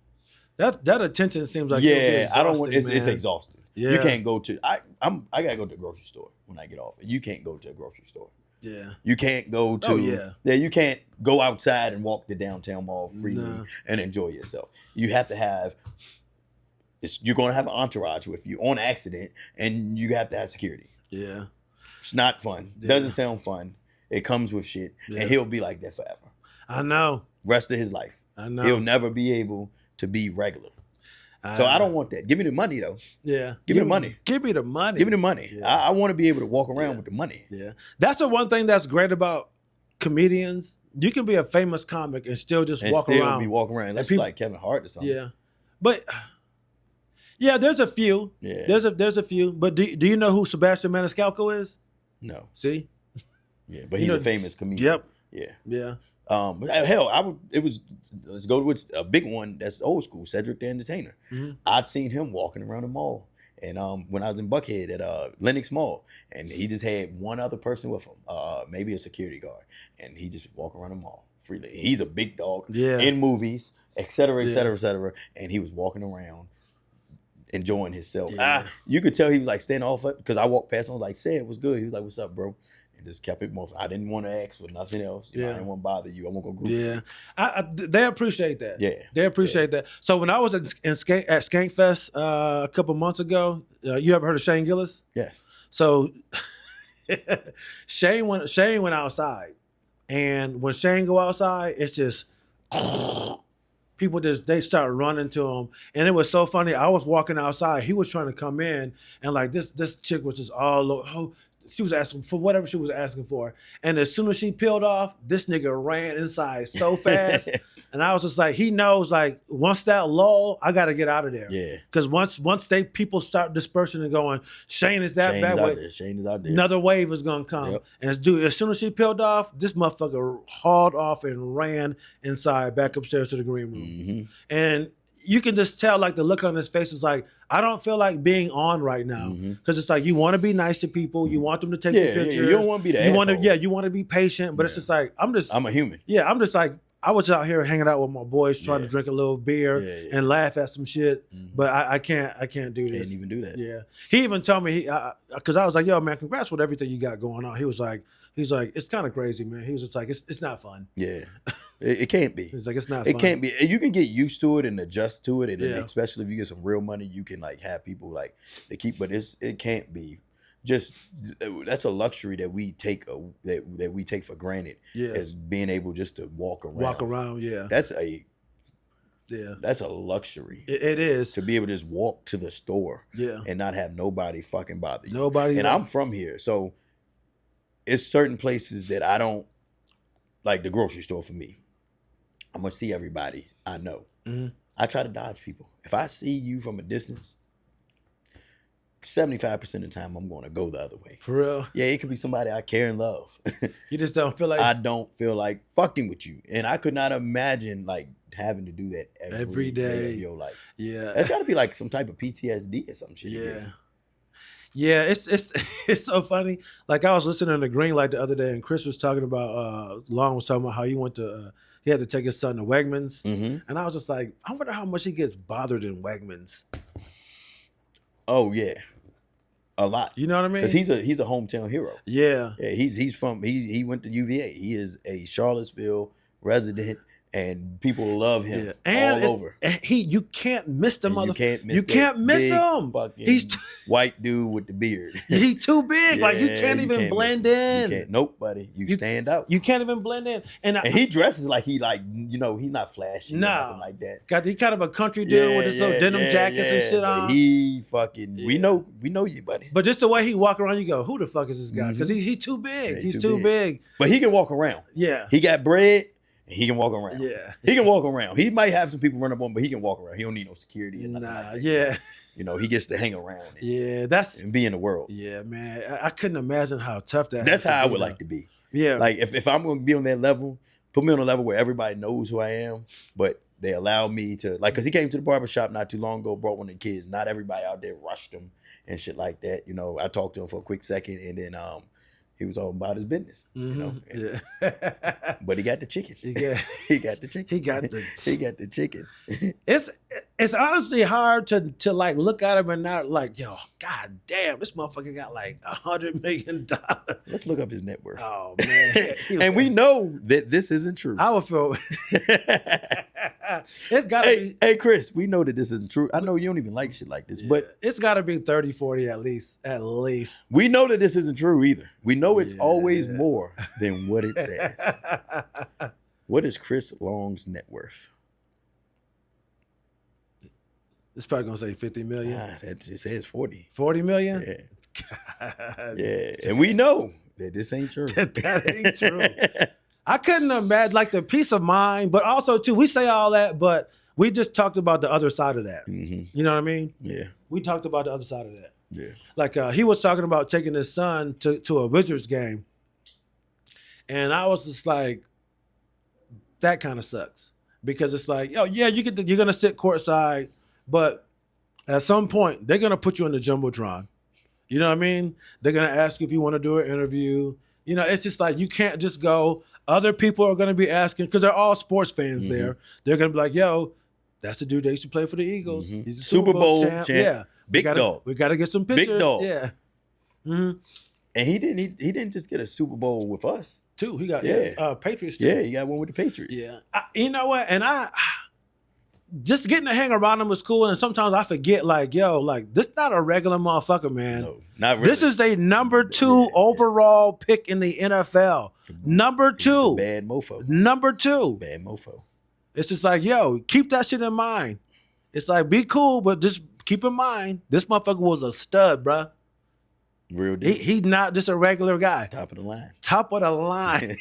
That attention seems like it'll be Yeah, I don't want. exhausting, It's man. exhausting. Yeah. You can't go to. I gotta go to the grocery store when I get off. You can't go to a grocery store. Yeah. You can't go to. Oh, yeah. You can't go outside and walk the downtown mall freely Nah. and enjoy yourself. You have to have. You're going to have an entourage with you on accident, and you have to have security. Yeah. It's not fun. Yeah. Doesn't sound fun. It comes with shit, Yeah. and he'll be like that forever. I know. Rest of his life, I know. he'll never be able to be regular. So I don't want that. Give me the money though. Yeah. Give me the money. Give me the money. Give me the money. Yeah. I want to be able to walk around Yeah. with the money. Yeah. That's the one thing that's great about comedians. You can be a famous comic and still just And walk still around. be walking around. Unless you people- like Kevin Hart or something. Yeah. But yeah, there's a few. Yeah. There's a few. But do you know who Sebastian Maniscalco is? No. See? Yeah, but You he's know- a famous comedian. Yep. Yeah. Yeah. But hell, let's go with a big one that's old school, Cedric the Entertainer. Mhm. I'd seen him walking around the mall. And when I was in Buckhead at Lenox Mall, and he just had one other person with him, maybe a security guard, and he just walk around the mall freely. He's a big dog Yeah. in movies, et cetera, et Yeah. cetera, et cetera. And he was walking around enjoying himself. Yeah. You could tell he was like standing off because I walked past him, I was like, "Say it was good." He was like, "What's up, bro?" And just kept it moving. I didn't want to ask for nothing else. You know, I Yeah. didn't want to bother you. I won't go group. Yeah. They appreciate that. Yeah. They appreciate that. So when I was at Skankfest a couple months ago, you ever heard of Shane Gillis? Yes. So Shane went outside, and when Shane go outside, it's just people they start running to him, and it was so funny. I was walking outside, he was trying to come in, and like this chick was just all over. She was asking for whatever she was asking for, and as soon as she peeled off, this nigga ran inside so fast. And I was just like, he knows, like, once that lull, I got to get out of there. Yeah. Because once people start dispersing and going, Shane is that Shane bad is out way, there. Shane is out there. another wave is gonna come. Yep. And as soon as she peeled off, this motherfucker hauled off and ran inside, back upstairs to the green room. Mm-hmm. And you can just tell, like, the look on his face is like, I don't feel like being on right now. Mhm. Because it's like, you want to be nice to people, you want them to take Yeah, your yeah, pictures. you don't want to be the you want to, asshole. you want to be patient, but it's Yeah. just like, I'm I'm a human. just like, I was out here hanging out with my boys, trying to Yeah. drink a little beer Yeah, yeah. and laugh at some shit. Mhm. But I can't do this. Can't even do that. Yeah, he even told me because I was like, "Yo, man, congrats with everything you got going on." He was like, "It's kind of crazy, man." He was just like, "It's not fun." Yeah. It can't be. He's like, "It's not. It fun. can't be. You can get used to it and adjust to it, and then Yeah. especially if you get some real money, you can like have people like they keep. But it can't be. Just that's a luxury that we take that we take for granted Yeah, as being able just to walk around. walk around. Yeah, That's a luxury it is. to be able to just walk to the store Yeah, and not have nobody fucking bother you. nobody. And I'm from here, so it's certain places that I don't like. The grocery store for me, I'm gonna see everybody I know. Mhm. I try to dodge people. If I see you from a distance, 75% of the time I'm going to go the other way. for real. Yeah, it could be somebody I care and love. You just don't feel like I don't feel like fucking with you, and I could not imagine like having to do that every day day. of your life. yeah, That's got to be like some type of PTSD or some shit. yeah. Yeah, it's so funny. Like, I was listening to Greenlight the other day, and Chris was talking about Long was talking about how he had to take his son to Wegmans, Mm-hmm. and I was just like, I wonder how much he gets bothered in Wegmans. Oh yeah, a lot. You know what I mean? Because he's a hometown hero. Yeah, Yeah, he went to UVA. He is a Charlottesville resident, and people love him and all over. And you can't miss the motherfucker. You can't miss him. He's white dude with the beard. He's too big. Like you can't even blend in. You can't. Nope, buddy. You stand out. You can't even blend in. And he dresses like he's not flashy. Nah, nothing like that. He kind of a country dude with his little denim jackets and shit on. He fucking. We know you, buddy. But just the way he walk around, you go, who the fuck is this guy? Because he's too big. He's too big. But he can walk around. Yeah. He got bread. He can walk around. Yeah. He can walk around. He might have some people run up on him, but he can walk around. He don't need no security or nothing like that. Yeah. He gets to hang around and be in the world. Yeah, man. I couldn't imagine how tough that is. That's how I would like to be. Yeah. Like if I'm gonna be on that level, put me on a level where everybody knows who I am, but they allow me to because he came to the barbershop not too long ago, brought one of the kids. Not everybody out there rushed him and shit like that. I talked to him for a quick second and then he was all about his business, Yeah. But he got the chicken. He got the chicken. He got the chicken. It's honestly hard to like look at him and not like, yo, god damn, this motherfucker got like $100 million. Let's look up his net worth. Oh man. And we know that this isn't true. I would feel it's gotta be. Hey Chris, we know that this isn't true. I know you don't even like shit like this, but it's gotta be 30, 40 at least. We know that this isn't true either. We know it's always more than what it says. What is Chris Long's net worth? It's probably gonna say 50 million. That just says 40. 40 million? Yeah. Yeah. And we know that this ain't true. That ain't true. I couldn't imagine like the peace of mind, but also too, we say all that, but we just talked about the other side of that. Mm-hmm. You know what I mean? Yeah. We talked about the other side of that. Yeah. Like he was talking about taking his son to a Wizards game. And I was just like, that kind of sucks. Because it's like, oh yeah, you're gonna sit courtside, but at some point they're gonna put you in the Jumbotron. You know what I mean? They're gonna ask you if you want to do an interview. It's just like you can't just go. Other people are gonna be asking because they're all sports fans there. They're gonna be like, yo, that's the dude that used to play for the Eagles. Mm-hmm. He's a Super Bowl champ. Yeah. Big dog. We gotta get some pictures. Big dog. Yeah. Mm-hmm. And he didn't just get a Super Bowl with us. Too. He got Patriots too. Yeah, he got one with the Patriots. Yeah. You know what? And I just getting to hang around him was cool. And sometimes I forget, like, yo, like this not a regular motherfucker, man. No, not really. This is a number 2 overall pick in the NFL. Number 2. Bad mofo. Number 2. Bad mofo. It's just like, yo, keep that shit in mind. It's like, be cool, but just keep in mind, this motherfucker was a stud, bruh. Real deal. He's not just a regular guy. Top of the line. Top of the line.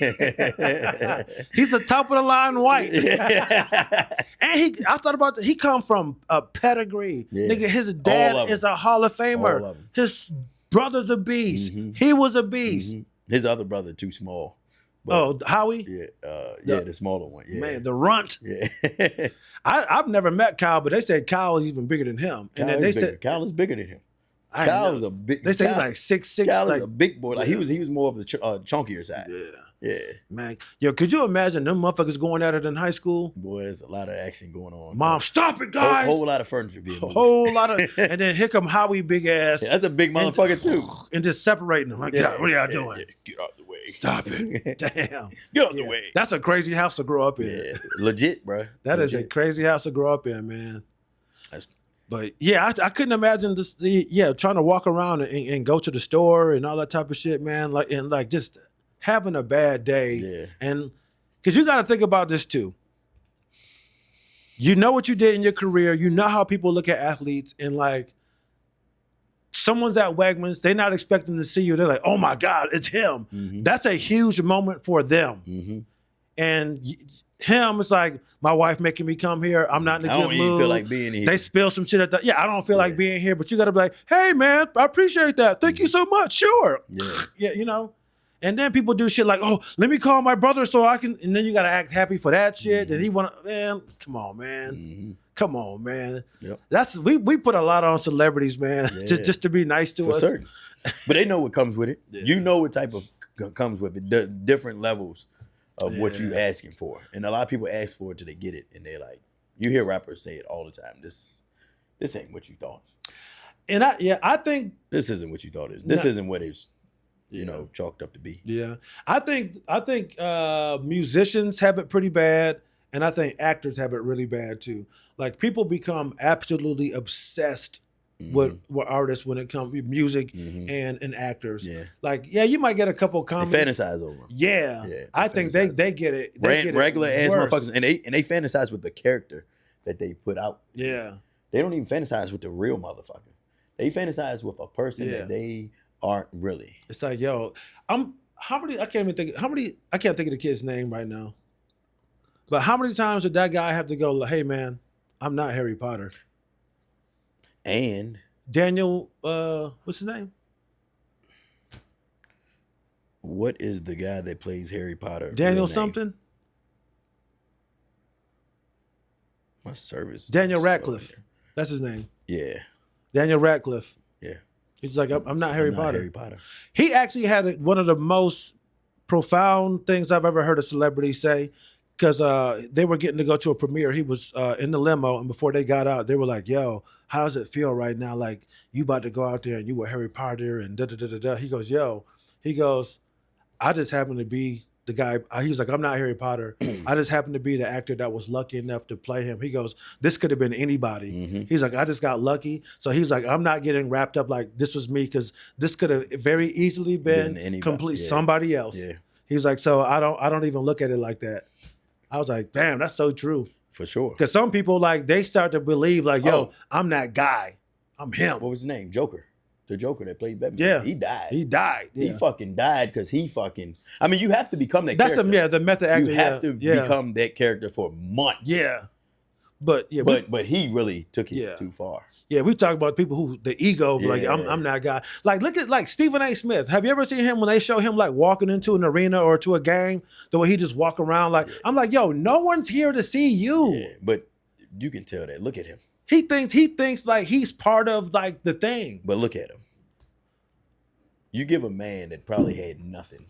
He's the top of the line white. And I thought about that. He come from a pedigree. Yeah. Nigga, his dad is a Hall of Famer. His brother's a beast. Mm-hmm. He was a beast. Mm-hmm. His other brother too small. Howie? Yeah, the smaller one. Yeah. Man, the runt. Yeah. I've never met Kyle, but they said Kyle is even bigger than him. And then they said Kyle is bigger than him. Kyle was a big. They say he's like 6'6". Kyle like is a big boy. Like he was more of the chunkier side. Yeah. Man, yo, could you imagine them motherfuckers going at it in high school? Boy, there's a lot of action going on. Mom, stop it, guys! Whole lot of furniture being moved. A whole lot of, and then here come Howie, big ass. Yeah, that's a big motherfucker too. And just separating them. Like, what are y'all doing? Yeah. Get out the way. Stop it! Damn. Get out the way. That's a crazy house to grow up in. Yeah, legit, bro. That is a crazy house to grow up in, man. But yeah, I couldn't imagine this. Trying to walk around and go to the store and all that type of shit, man. Like just having a bad day. Yeah. And because you got to think about this too. You know what you did in your career. You know how people look at athletes, and like someone's at Wegmans, they're not expecting to see you. They're like, oh my God, it's him. Mm-hmm. That's a huge moment for them. Mm-hmm. And him, it's like, my wife making me come here. I'm not in a good mood. I don't even feel like being here. They spill some shit at that. Yeah, I don't feel like being here, but you got to be like, hey, man, I appreciate that. Thank you so much. Sure. Yeah, you know. And then people do shit like, oh, let me call my brother so I can. And then you got to act happy for that shit. Mm-hmm. And he want to, man, come on, man. Mm-hmm. Come on, man. Yep. That's we put a lot on celebrities, man, just to be nice to us. For certain. But they know what comes with it. Yeah. You know what type of comes with it. The different levels of what you asking for. And a lot of people ask for it till they get it. And they're like, you hear rappers say it all the time. This ain't what you thought. And I think this isn't what you thought it is. This isn't what it's chalked up to be. Yeah. I think musicians have it pretty bad, And I think actors have it really bad too. Like people become absolutely obsessed with artists when it comes to music and actors. Yeah. Like, yeah, you might get a couple They comedy. fantasize over them. Yeah. Yeah, I think they get it. They get Regular it ass worse. motherfuckers, and they fantasize with the character that they put out. Yeah. They don't even fantasize with the real motherfucker. They fantasize with a person that they aren't really. It's like, yo, I can't think of the kid's name right now. But how many times did that guy have to go, like, hey man, I'm not Harry Potter? And Daniel, what's his name? what is the guy that plays Harry Potter? Daniel something? My service. Daniel Radcliffe. That's his name. Yeah. Daniel Radcliffe. Yeah. He's like, I'm not Harry Potter. Harry Potter. He actually had one of the most profound things I've ever heard a celebrity say, because they were getting to go to a premiere. He was in the limo, and before they got out, they were like, yo, how does it feel right now? Like, you about to go out there and you were Harry Potter and da-da-da-da-da. He goes, I just happen to be the guy. He's like, I'm not Harry Potter. I just happen to be the actor that was lucky enough to play him. He goes, this could have been anybody. He's like, I just got lucky. So he's like, I'm not getting wrapped up like this was me, because this could have very easily been somebody else. Yeah. He's like, so I don't even look at it like that. I was like, damn, that's so true. For sure. Because some people, like, they start to believe, like, yo, I'm that guy. I'm him. What was his name? Joker. The Joker that played Batman. Yeah. He died. Yeah. He fucking died because he fucking... I mean, you have to become that character. That's the method actor. You have to become that character for months. Yeah. But he really took it too far. Yeah, we talk about people who the ego, like I'm that guy. Like look at like Stephen A. Smith. Have you ever seen him when they show him like walking into an arena or to a game, the way he just walk around? Like I'm like, yo, no one's here to see you. Yeah, but you can tell that. Look at him. He thinks like he's part of like the thing. But look at him. You give a man that probably had nothing.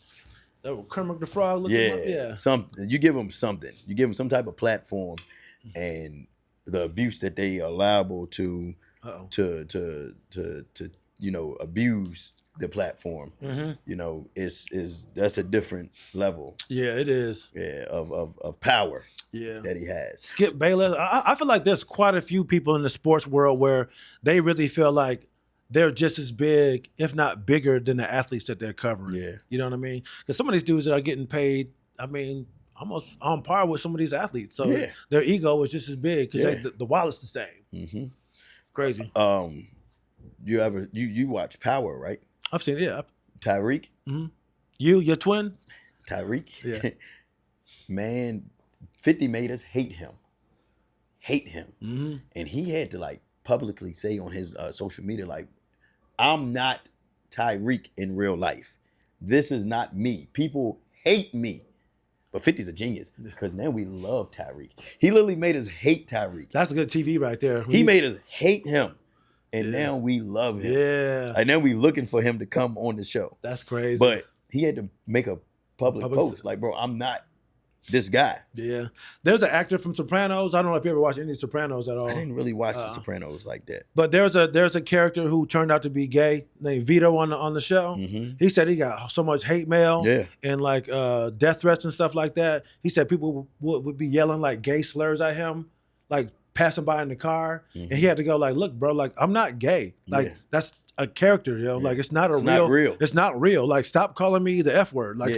Oh, Kermit the Frog. Him up? Yeah. Something. You give him something. You give him some type of platform, and the abuse that they are liable to abuse the platform. That's a different level. Yeah, it is. Yeah, of power. Yeah, that he has. Skip Bayless. I feel like there's quite a few people in the sports world where they really feel like they're just as big, if not bigger, than the athletes that they're covering. Yeah, you know what I mean? Because some of these dudes are getting paid. I mean, almost on par with some of these athletes. So their ego is just as big because the wallet's the same. Mm-hmm. It's crazy. You watch Power, right? I've seen it, yeah. Tyreek? Mm-hmm. Your twin? Tyreek? Yeah. Man, 50 made us hate him. Mm-hmm. And he had to like publicly say on his social media, like, I'm not Tyreek in real life. This is not me. People hate me. But 50's a genius because now we love Tyreek. He literally made us hate Tyreek. That's a good TV right there. He made us hate him. And now we love him. Yeah. And now we looking for him to come on the show. That's crazy. But he had to make a public post. Like, bro, I'm not this guy. Yeah. There's an actor from Sopranos. I don't know if you ever watched any Sopranos at all. I didn't really watch the Sopranos like that. But there's a character who turned out to be gay named Vito on the show. Mm-hmm. He said he got so much hate mail and like death threats and stuff like that. He said people would be yelling like gay slurs at him, like passing by in the car. Mm-hmm. And he had to go like, look, bro, like I'm not gay. Like that's a character, yo. Yeah. Like it's not real. It's not real. Like stop calling me the F word. Like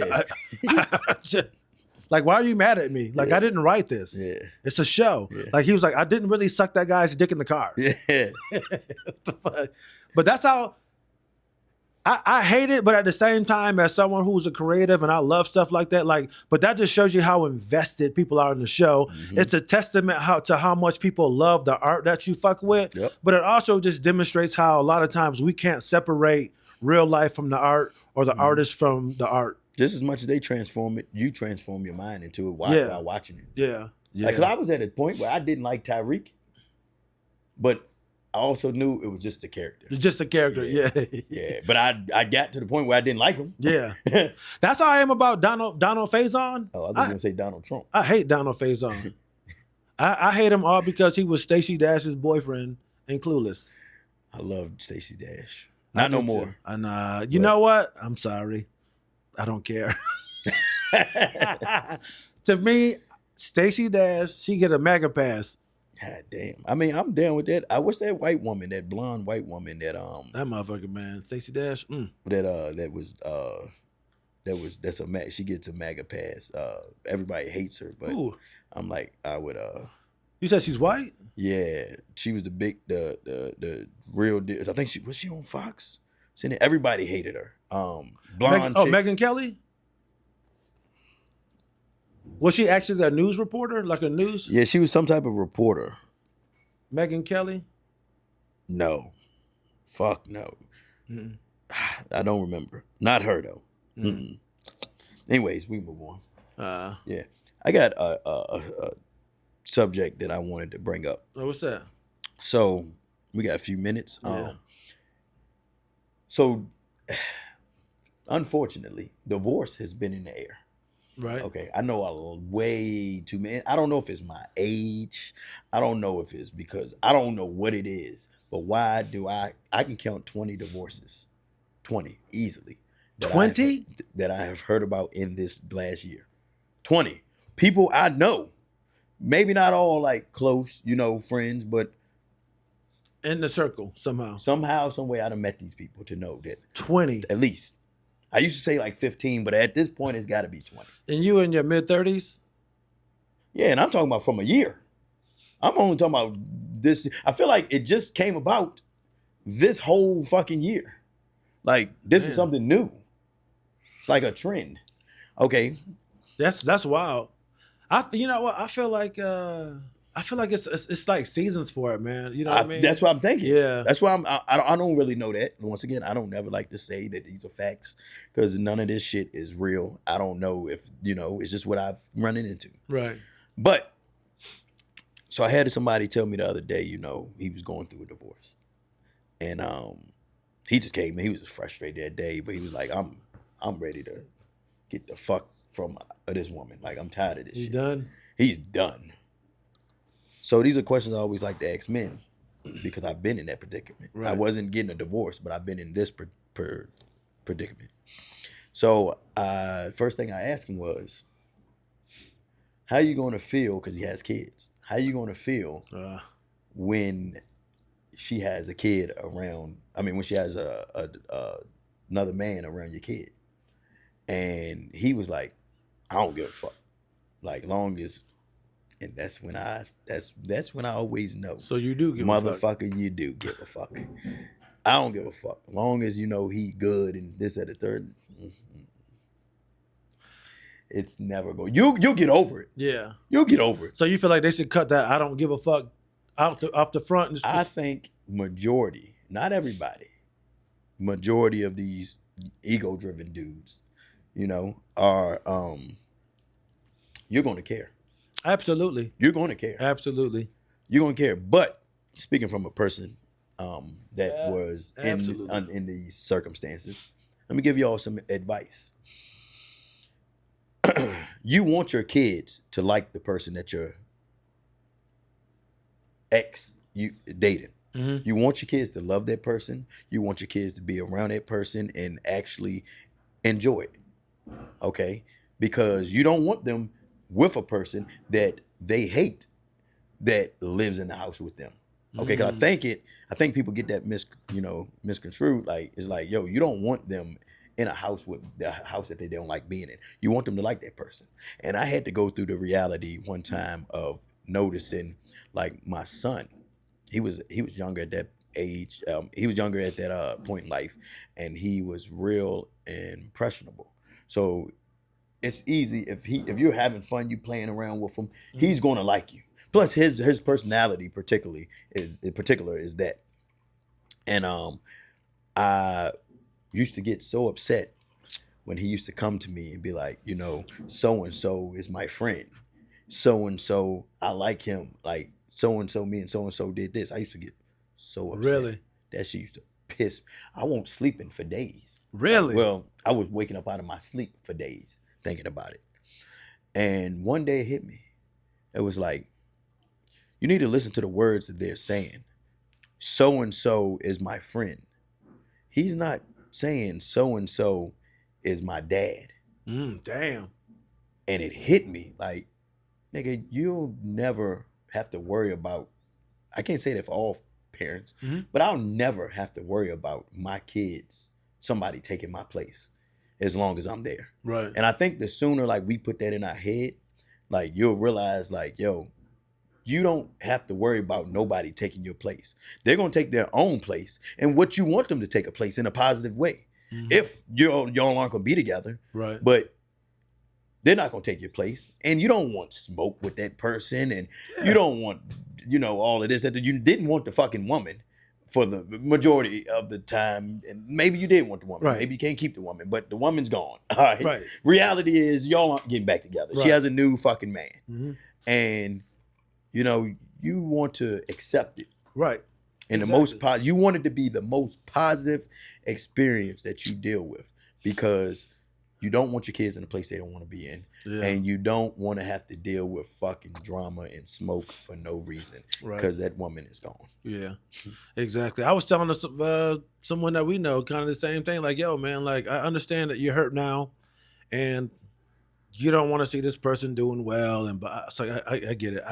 like, why are you mad at me? Like, I didn't write this. Yeah. It's a show. Yeah. Like, he was like, I didn't really suck that guy's dick in the car. Yeah. But that's how I hate it. But at the same time, as someone who's a creative and I love stuff like that, like, but that just shows you how invested people are in the show. Mm-hmm. It's a testament to how much people love the art that you fuck with. Yep. But it also just demonstrates how a lot of times we can't separate real life from the art or the artist from the art. Just as much as they transform it, you transform your mind into it while watching it. Yeah. Like, cause I was at a point where I didn't like Tyreek, but I also knew it was just a character. It's just a character, yeah. But I got to the point where I didn't like him. Yeah. That's how I am about Donald Faison. Oh, I was going to say Donald Trump. I hate Donald Faison. I hate him all because he was Stacey Dash's boyfriend in Clueless. I love Stacey Dash. Not no more. And you know what? I'm sorry. I don't care. To me, Stacey Dash, she get a mega pass. God damn. I mean, I'm down with that. What's that white woman, that blonde white woman that That motherfucker, man. Stacey Dash. that's she gets a mega pass. Everybody hates her, but Ooh. I'm like, I would You said she's white? yeah, she was the real deal. I think she on Fox? Everybody hated her. Blonde chick. Megan Kelly? Was she actually a news reporter? Like a news? Yeah, she was some type of reporter. Megan Kelly? No. Fuck no. Mm-mm. I don't remember. Not her though. Mm-mm. Anyways, we move on. Yeah. I got a subject that I wanted to bring up. Oh, what's that? So we got a few minutes. Yeah. So unfortunately, divorce has been in the air. Right. Okay. I know way too many. I don't know if it's my age. I don't know if it's because I don't know what it is. But why do I can count 20 divorces. 20 easily. 20? That I have heard about in this last year. 20 people I know. Maybe not all like close, friends, but in the circle somehow. Somehow, some way, I'd have met these people to know that 20 at least. I used to say like 15, but at this point, it's got to be 20. And you in your mid-30s? Yeah, and I'm talking about from a year. I'm only talking about this. I feel like it just came about this whole fucking year. Like this is something new. It's like a trend. Okay, that's wild. You know what? I feel like it's like seasons for it, man. You know what I mean? That's what I'm thinking. Yeah. That's why I don't really know that. Once again, I don't never like to say that these are facts because none of this shit is real. I don't know if, it's just what I've run into. Right. But, so I had somebody tell me the other day, he was going through a divorce. And he just came in. He was just frustrated that day, but he was like, I'm ready to get the fuck from this woman. Like, I'm tired of this shit. He's done? He's done. So these are questions I always like to ask men because I've been in that predicament. Right. I wasn't getting a divorce, but I've been in this predicament. So first thing I asked him was, how are you going to feel, because he has kids, how are you going to feel when she has a kid around, when she has another man around your kid? And he was like, I don't give a fuck. Like, long as... And that's when I always know. So you do give a fuck. Motherfucker, you do give a fuck. I don't give a fuck. As long as he good and this, that, the third. It's never going. You'll get over it. Yeah. You'll get over it. So you feel like they should cut that I don't give a fuck off the front? I think majority, not everybody, majority of these ego-driven dudes, are you're going to care. Absolutely. You're going to care. Absolutely. You're going to care. But speaking from a person that was in these circumstances, let me give you all some advice. You want your kids to like the person that your you dating. Mm-hmm. You want your kids to love that person. You want your kids to be around that person and actually enjoy it. Okay? Because you don't want them with a person that they hate that lives in the house with them. Okay, because I think people get that misconstrued. Like, it's like, yo, you don't want them in a house with the house that they don't like being in. You want them to like that person. And I had to go through the reality one time of noticing, like, my son. He was younger at that age. He was younger at that point in life, and he was real impressionable. So it's easy if you're having fun, you playing around with him, he's gonna like you. Plus his personality particular is that. And I used to get so upset when he used to come to me and be like, so and so is my friend. So and so, I like him. Like, so and so, me and so did this. I used to get so upset. Really? That shit used to piss. I won't sleeping for days. Really? Well, I was waking up out of my sleep for days thinking about it. And one day it hit me. It was like, you need to listen to the words that they're saying. So and so is my friend. He's not saying so and so is my dad. Damn. And it hit me like, nigga, you'll never have to worry about. I can't say that for all parents, but I'll never have to worry about my kids, somebody taking my place, as long as I'm there. Right. And I think the sooner like we put that in our head, like you'll realize like, yo, you don't have to worry about nobody taking your place. They're gonna take their own place, and what you want them to take a place in a positive way. If y'all aren't gonna be together, Right. but they're not gonna take your place, and you don't want smoke with that person, and you don't want, all of this. That you didn't want the fucking woman for the majority of the time, and maybe you did want the woman. Right. Maybe you can't keep the woman, but the woman's gone. All right. Right. Reality is y'all aren't getting back together. Right. She has a new fucking man, and you want to accept it. Right. And the most you want it to be the most positive experience that you deal with, because you don't want your kids in a place they don't want to be in. Yeah. And you don't want to have to deal with fucking drama and smoke for no reason, because that woman is gone. Yeah, exactly. I was telling someone that we know kind of the same thing. Like, yo, man, like I understand that you're hurt now, and you don't want to see this person doing well. And but so I get it.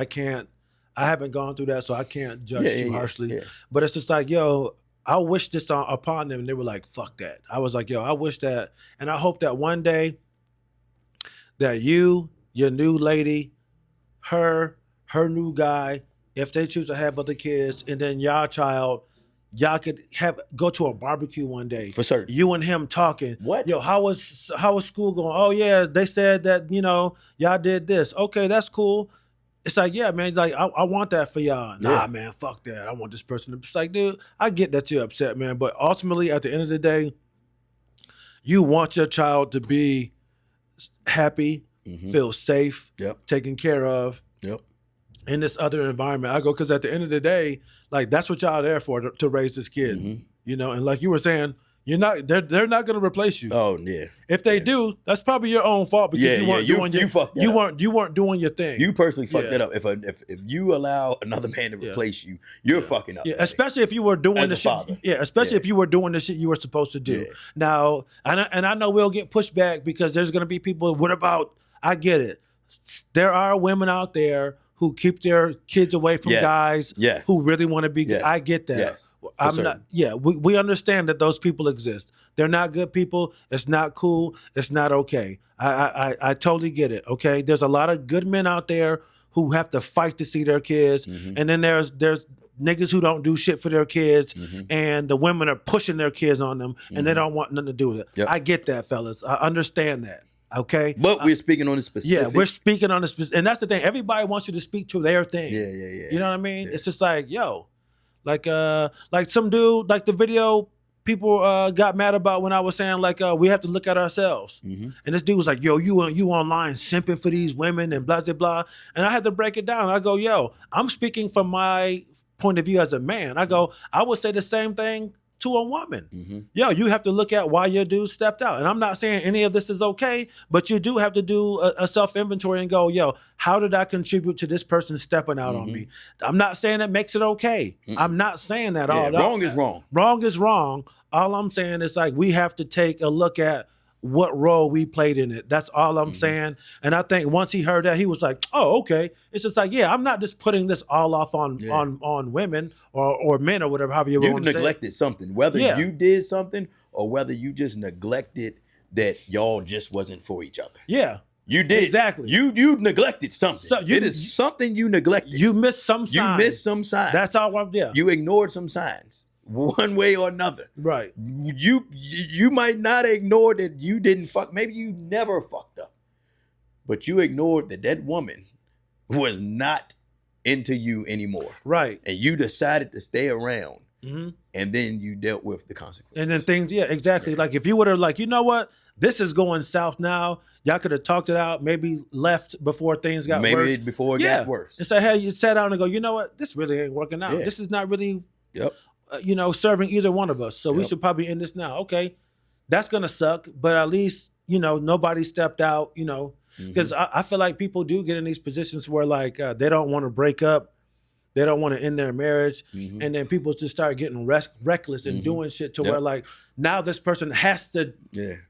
I haven't gone through that, so I can't judge too harshly. Yeah. But it's just like, yo, I wish this upon them, and they were like, fuck that. I was like, yo, I wish that, and I hope that one day that you, your new lady, her new guy, if they choose to have other kids, and then y'all child, y'all could go to a barbecue one day. For certain. You and him talking. What? Yo, how was school going? Oh yeah, they said that, y'all did this. Okay, that's cool. It's like, yeah, man, like I want that for y'all. Nah, man, fuck that. I want this person to. It's like, dude, I get that you're upset, man, but ultimately, at the end of the day, you want your child to be happy, feel safe, taken care of, in this other environment. I go, because at the end of the day, like that's what y'all are there for, to raise this kid, and like you were saying, they're not going to replace you. Oh yeah. If they do, that's probably your own fault, because you weren't doing your thing. You personally fucked that up. If you allow another man to replace you, you're fucking up. Yeah, especially if you were doing the shit. Yeah, especially if you were doing the shit you were supposed to do. Yeah. Now, and I know we'll get pushback, because there's going to be people. What about? I get it. There are women out there who keep their kids away from guys who really want to be good. I get that. Yes. I'm not. Yeah, we understand that those people exist. They're not good people. It's not cool. It's not okay. I totally get it. Okay, there's a lot of good men out there who have to fight to see their kids, and then there's niggas who don't do shit for their kids, and the women are pushing their kids on them, and they don't want nothing to do with it. Yep. I get that, fellas. I understand that. Okay, but we're speaking on the specific. Yeah, we're speaking on the specific, and that's the thing. Everybody wants you to speak to their thing. Yeah. You know what I mean? Yeah. It's just like, yo, like some dude, like the video people got mad about when I was saying like we have to look at ourselves. And this dude was like, yo, you online simping for these women and blah blah blah. And I had to break it down. I go, yo, I'm speaking from my point of view as a man. I go, I would say the same thing to a woman. Yo, you have to look at why your dude stepped out. And I'm not saying any of this is okay, but you do have to do a self-inventory and go, yo, how did I contribute to this person stepping out on me? I'm not saying it makes it okay. I'm not saying that all. Wrong is wrong. Wrong is wrong. All I'm saying is like we have to take a look at what role we played in it. That's all I'm saying. And I think once he heard that, he was like, oh, okay. It's just like, yeah, I'm not just putting this all off on women or men or whatever, however you want to say. You neglected something, whether you did something or whether you just neglected that y'all just wasn't for each other. Yeah. You did. Exactly. You neglected something. So it is something you neglected. You missed some signs. You missed some signs. That's all I'm, You ignored some signs. One way or another. Right. You might not ignore that you didn't fuck. Maybe you never fucked up. But you ignored that woman was not into you anymore. Right. And you decided to stay around. And then you dealt with the consequences. And then things, exactly. Yeah. Like if you would have like, you know what? This is going south now. Y'all could have talked it out, maybe left before things got worse. Maybe before it got worse. And say, hey, you sat down and go, you know what? This really ain't working out. Yeah. This is not really serving either one of us. So we should probably end this now. Okay. That's going to suck. But at least, nobody stepped out, because I feel like people do get in these positions where like they don't want to break up. They don't want to end their marriage. And then people just start getting reckless and doing shit to where like now this person has to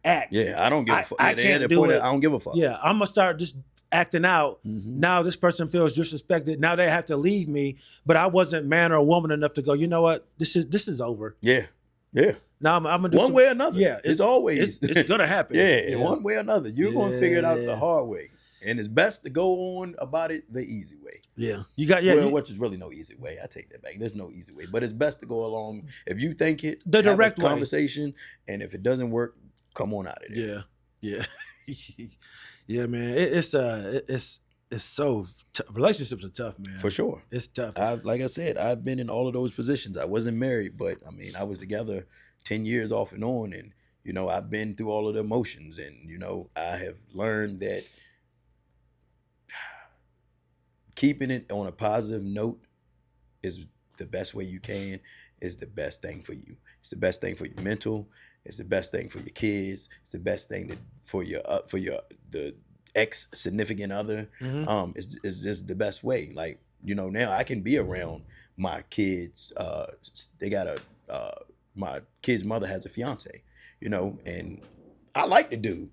act. Yeah, I don't give a fuck. I can't do it. I don't give a fuck. Yeah, I'm going to start just acting out. Now this person feels disrespected. Now they have to leave me, but I wasn't man or woman enough to go, you know what? This is over. Yeah. Yeah. Now I'm gonna do one way or another. Yeah, it's always it's gonna happen. Yeah, one way or another. You're gonna figure it out the hard way. And it's best to go on about it the easy way. Yeah. You got which is really no easy way. I take that back. There's no easy way. But it's best to go along. If you think it, the direct have a conversation, and if it doesn't work, come on out of Yeah. there. Yeah. Yeah, man. It's so relationships are tough, man. For sure. It's tough. Like I said, I've been in all of those positions. I wasn't married, but I mean, I was together 10 years off and on, and I've been through all of the emotions, and I have learned that keeping it on a positive note is the best way you can, is the best thing for you. It's the best thing for your mental. It's the best thing for your kids. It's the best thing for the ex significant other. It's just the best way. Like, now I can be around my kids. They got my kid's mother has a fiance, and I like the dude,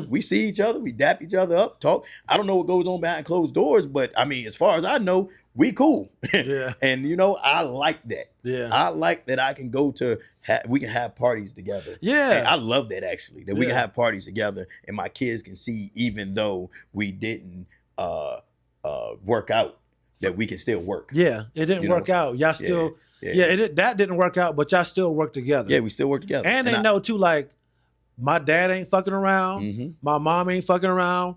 we see each other, we dap each other up, talk. I don't know what goes on behind closed doors, but I mean, as far as I know, we cool. Yeah. And I like that. Yeah. I like that I can go to, we can have parties together. Yeah. And I love that actually, that we can have parties together and my kids can see, even though we didn't work out, that we can still work. Yeah. It didn't work out. Y'all still, that didn't work out, but y'all still work together. Yeah, we still work together. And they know too, like, my dad ain't fucking around. My mom ain't fucking around.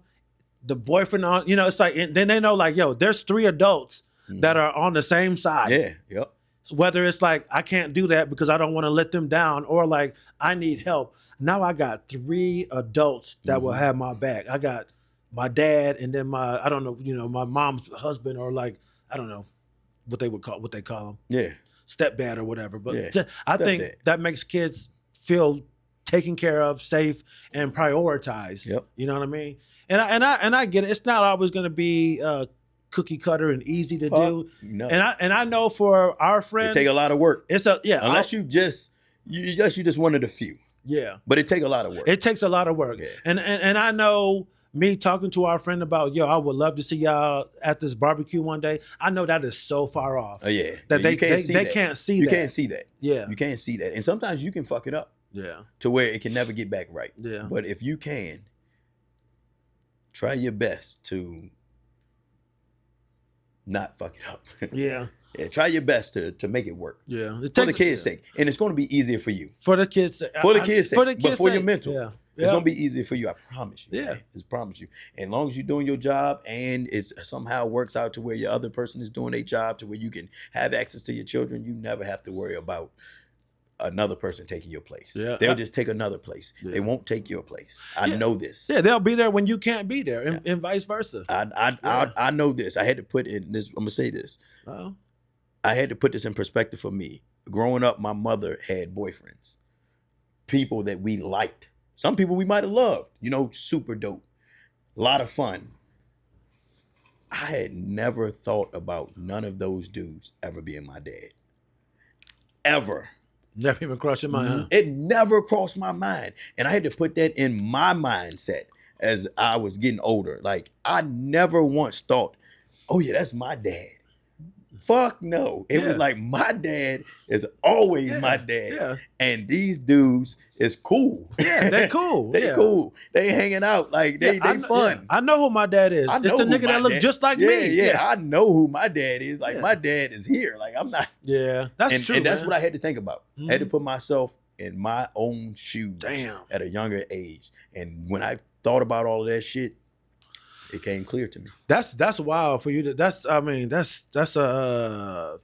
The boyfriend on, it's like, then they know, like, yo, there's 3 adults that are on the same side. Yeah, yep. So whether it's like, I can't do that because I don't want to let them down, or like, I need help. Now I got 3 adults that will have my back. I got my dad, and then I don't know, my mom's husband, or like, I don't know what they call him. Yeah. Stepdad or whatever. But I Stepdad. think that makes kids feel taken care of, safe, and prioritized. Yep. You know what I mean? And I get it. It's not always going to be cookie cutter and easy to do. No. And I know for our friends, it take a lot of work. It's unless you just one of the few. Yeah. But it take a lot of work. It takes a lot of work. Yeah. And I know, me talking to our friend about, I would love to see y'all at this barbecue one day. I know that is so far off. Oh yeah. That they can't see that. can't see you that. You can't see that. Yeah. You can't see that. And sometimes you can fuck it up. Yeah. To where it can never get back right. Yeah. But if you can, try your best to not fuck it up. Yeah. Yeah, try your best to make it work. Yeah. For the kids' sake. And it's going to be easier for you. For the kids' sake. For the kids' sake. But for your mental. Yeah. It's going to be easier for you. I promise you. Yeah. Man. I promise you. And as long as you're doing your job and it somehow works out to where your other person is doing their job, to where you can have access to your children, you never have to worry about another person taking your place. Yeah. They'll just take another place. Yeah. They won't take your place. I know this. Yeah, they'll be there when you can't be there, and vice versa. I know this. I had to put in this. I'm gonna say this. Uh-oh. I had to put this in perspective for me. Growing up, my mother had boyfriends, people that we liked. Some people we might have loved. Super dope, a lot of fun. I had never thought about none of those dudes ever being my dad. Ever. Never even crossed your mind, huh? It never crossed my mind. And I had to put that in my mindset as I was getting older. Like, I never once thought, oh yeah, that's my dad. Fuck no. It was like, my dad is always my dad. Yeah. And these dudes is cool. Yeah, they cool. They cool. They hanging out. Like, they fun. Yeah. I know who my dad is. It's the nigga that look just like me. Yeah, I know who my dad is. Like, my dad is here. Like, I'm not. Yeah, that's true. And that's man. what I had to think about. I had to put myself in my own shoes at a younger age. And when I thought about all of that shit, it came clear to me. That's wild for you to. That's a man. That's a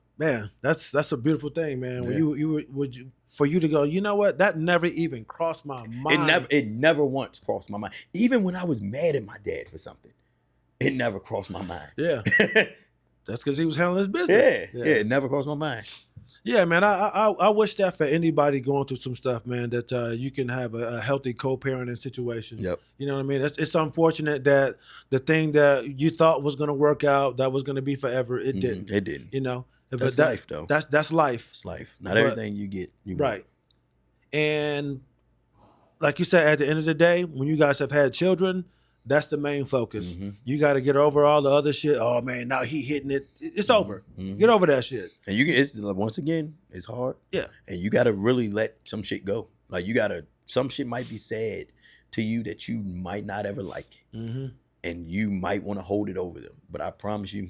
beautiful thing, man. When for you to go, you know what? That never even crossed my mind. It never once crossed my mind. Even when I was mad at my dad for something, it never crossed my mind. Yeah, that's because he was handling his business. Yeah, it never crossed my mind. Yeah, man. I wish that for anybody going through some stuff, man, that you can have a healthy co-parenting situation. Yep. You know what I mean? It's unfortunate that the thing that you thought was going to work out, that was going to be forever, it didn't. It didn't. That's life, though. That's life. It's life. Not everything you get. Right. And like you said, at the end of the day, when you guys have had children, That's the main focus. Mhm. You got to get over all the other shit. Oh man, now he hitting it. It's over. Mhm. Get over that shit. And you can. It's once again, it's hard. Yeah. And you got to really let some shit go. Like you got to. Some shit might be said to you that you might not ever like, Mm-hmm. and you might want to hold it over them. But I promise you,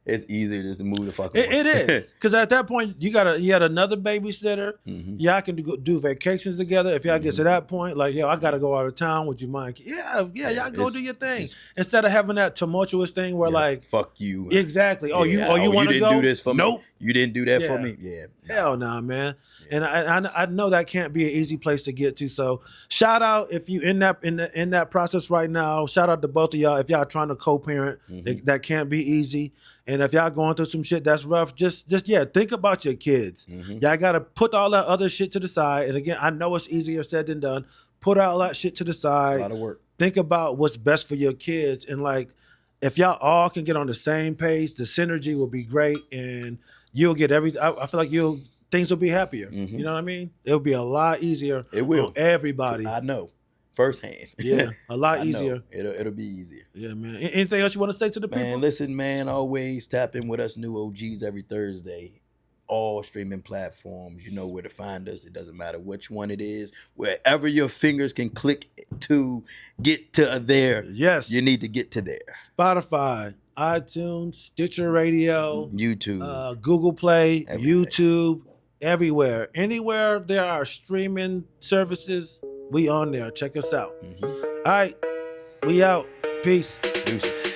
it's easier just to move the fuck away. It is, because at that point you had another babysitter. Mhm. Y'all can do vacations together. If y'all get to Mhm. that point, like, yo, I gotta go out of town. Would you mind? Yeah, y'all go it's- do your thing. it's- Instead of having that tumultuous thing where Yeah, like, fuck you. exactly. Oh, Yeah, you want to didn't go? do this for Nope. me. You didn't do that for Yeah. me. Yeah. Hell nah, man. Yeah. And I know that can't be an easy place to get to. So shout out if you in that process right now. Shout out to both of y'all if y'all trying to co-parent. Mhm. That can't be easy. And if y'all going through some shit that's rough, just think about your kids. Mhm. Y'all gotta put all that other shit to the side. And again, I know it's easier said than done. Put all that shit to the It's a side. lot of work. Think about what's best for your kids. And like, if y'all all can get on the same page, the synergy will be great, and you'll get everything. I feel like things will be happier. Mhm. You know what I mean? It'll be a lot easier. It will. On everybody. I know. Firsthand. Yeah, a lot I know. easier. It'll be easier. Yeah, man. Anything else you want to say to the people? Man, listen, man, always tap in with us new OGs every Thursday. All streaming platforms. You know where to find us. It doesn't matter which one it is. Wherever your fingers can click to get to there, Yes. you need to get to there. Spotify, iTunes, Stitcher Radio, YouTube. Google Play, Everything. YouTube, everywhere. Anywhere there are streaming services, we on there. Check us out. Mhm. All right. We out. Peace. Deuces.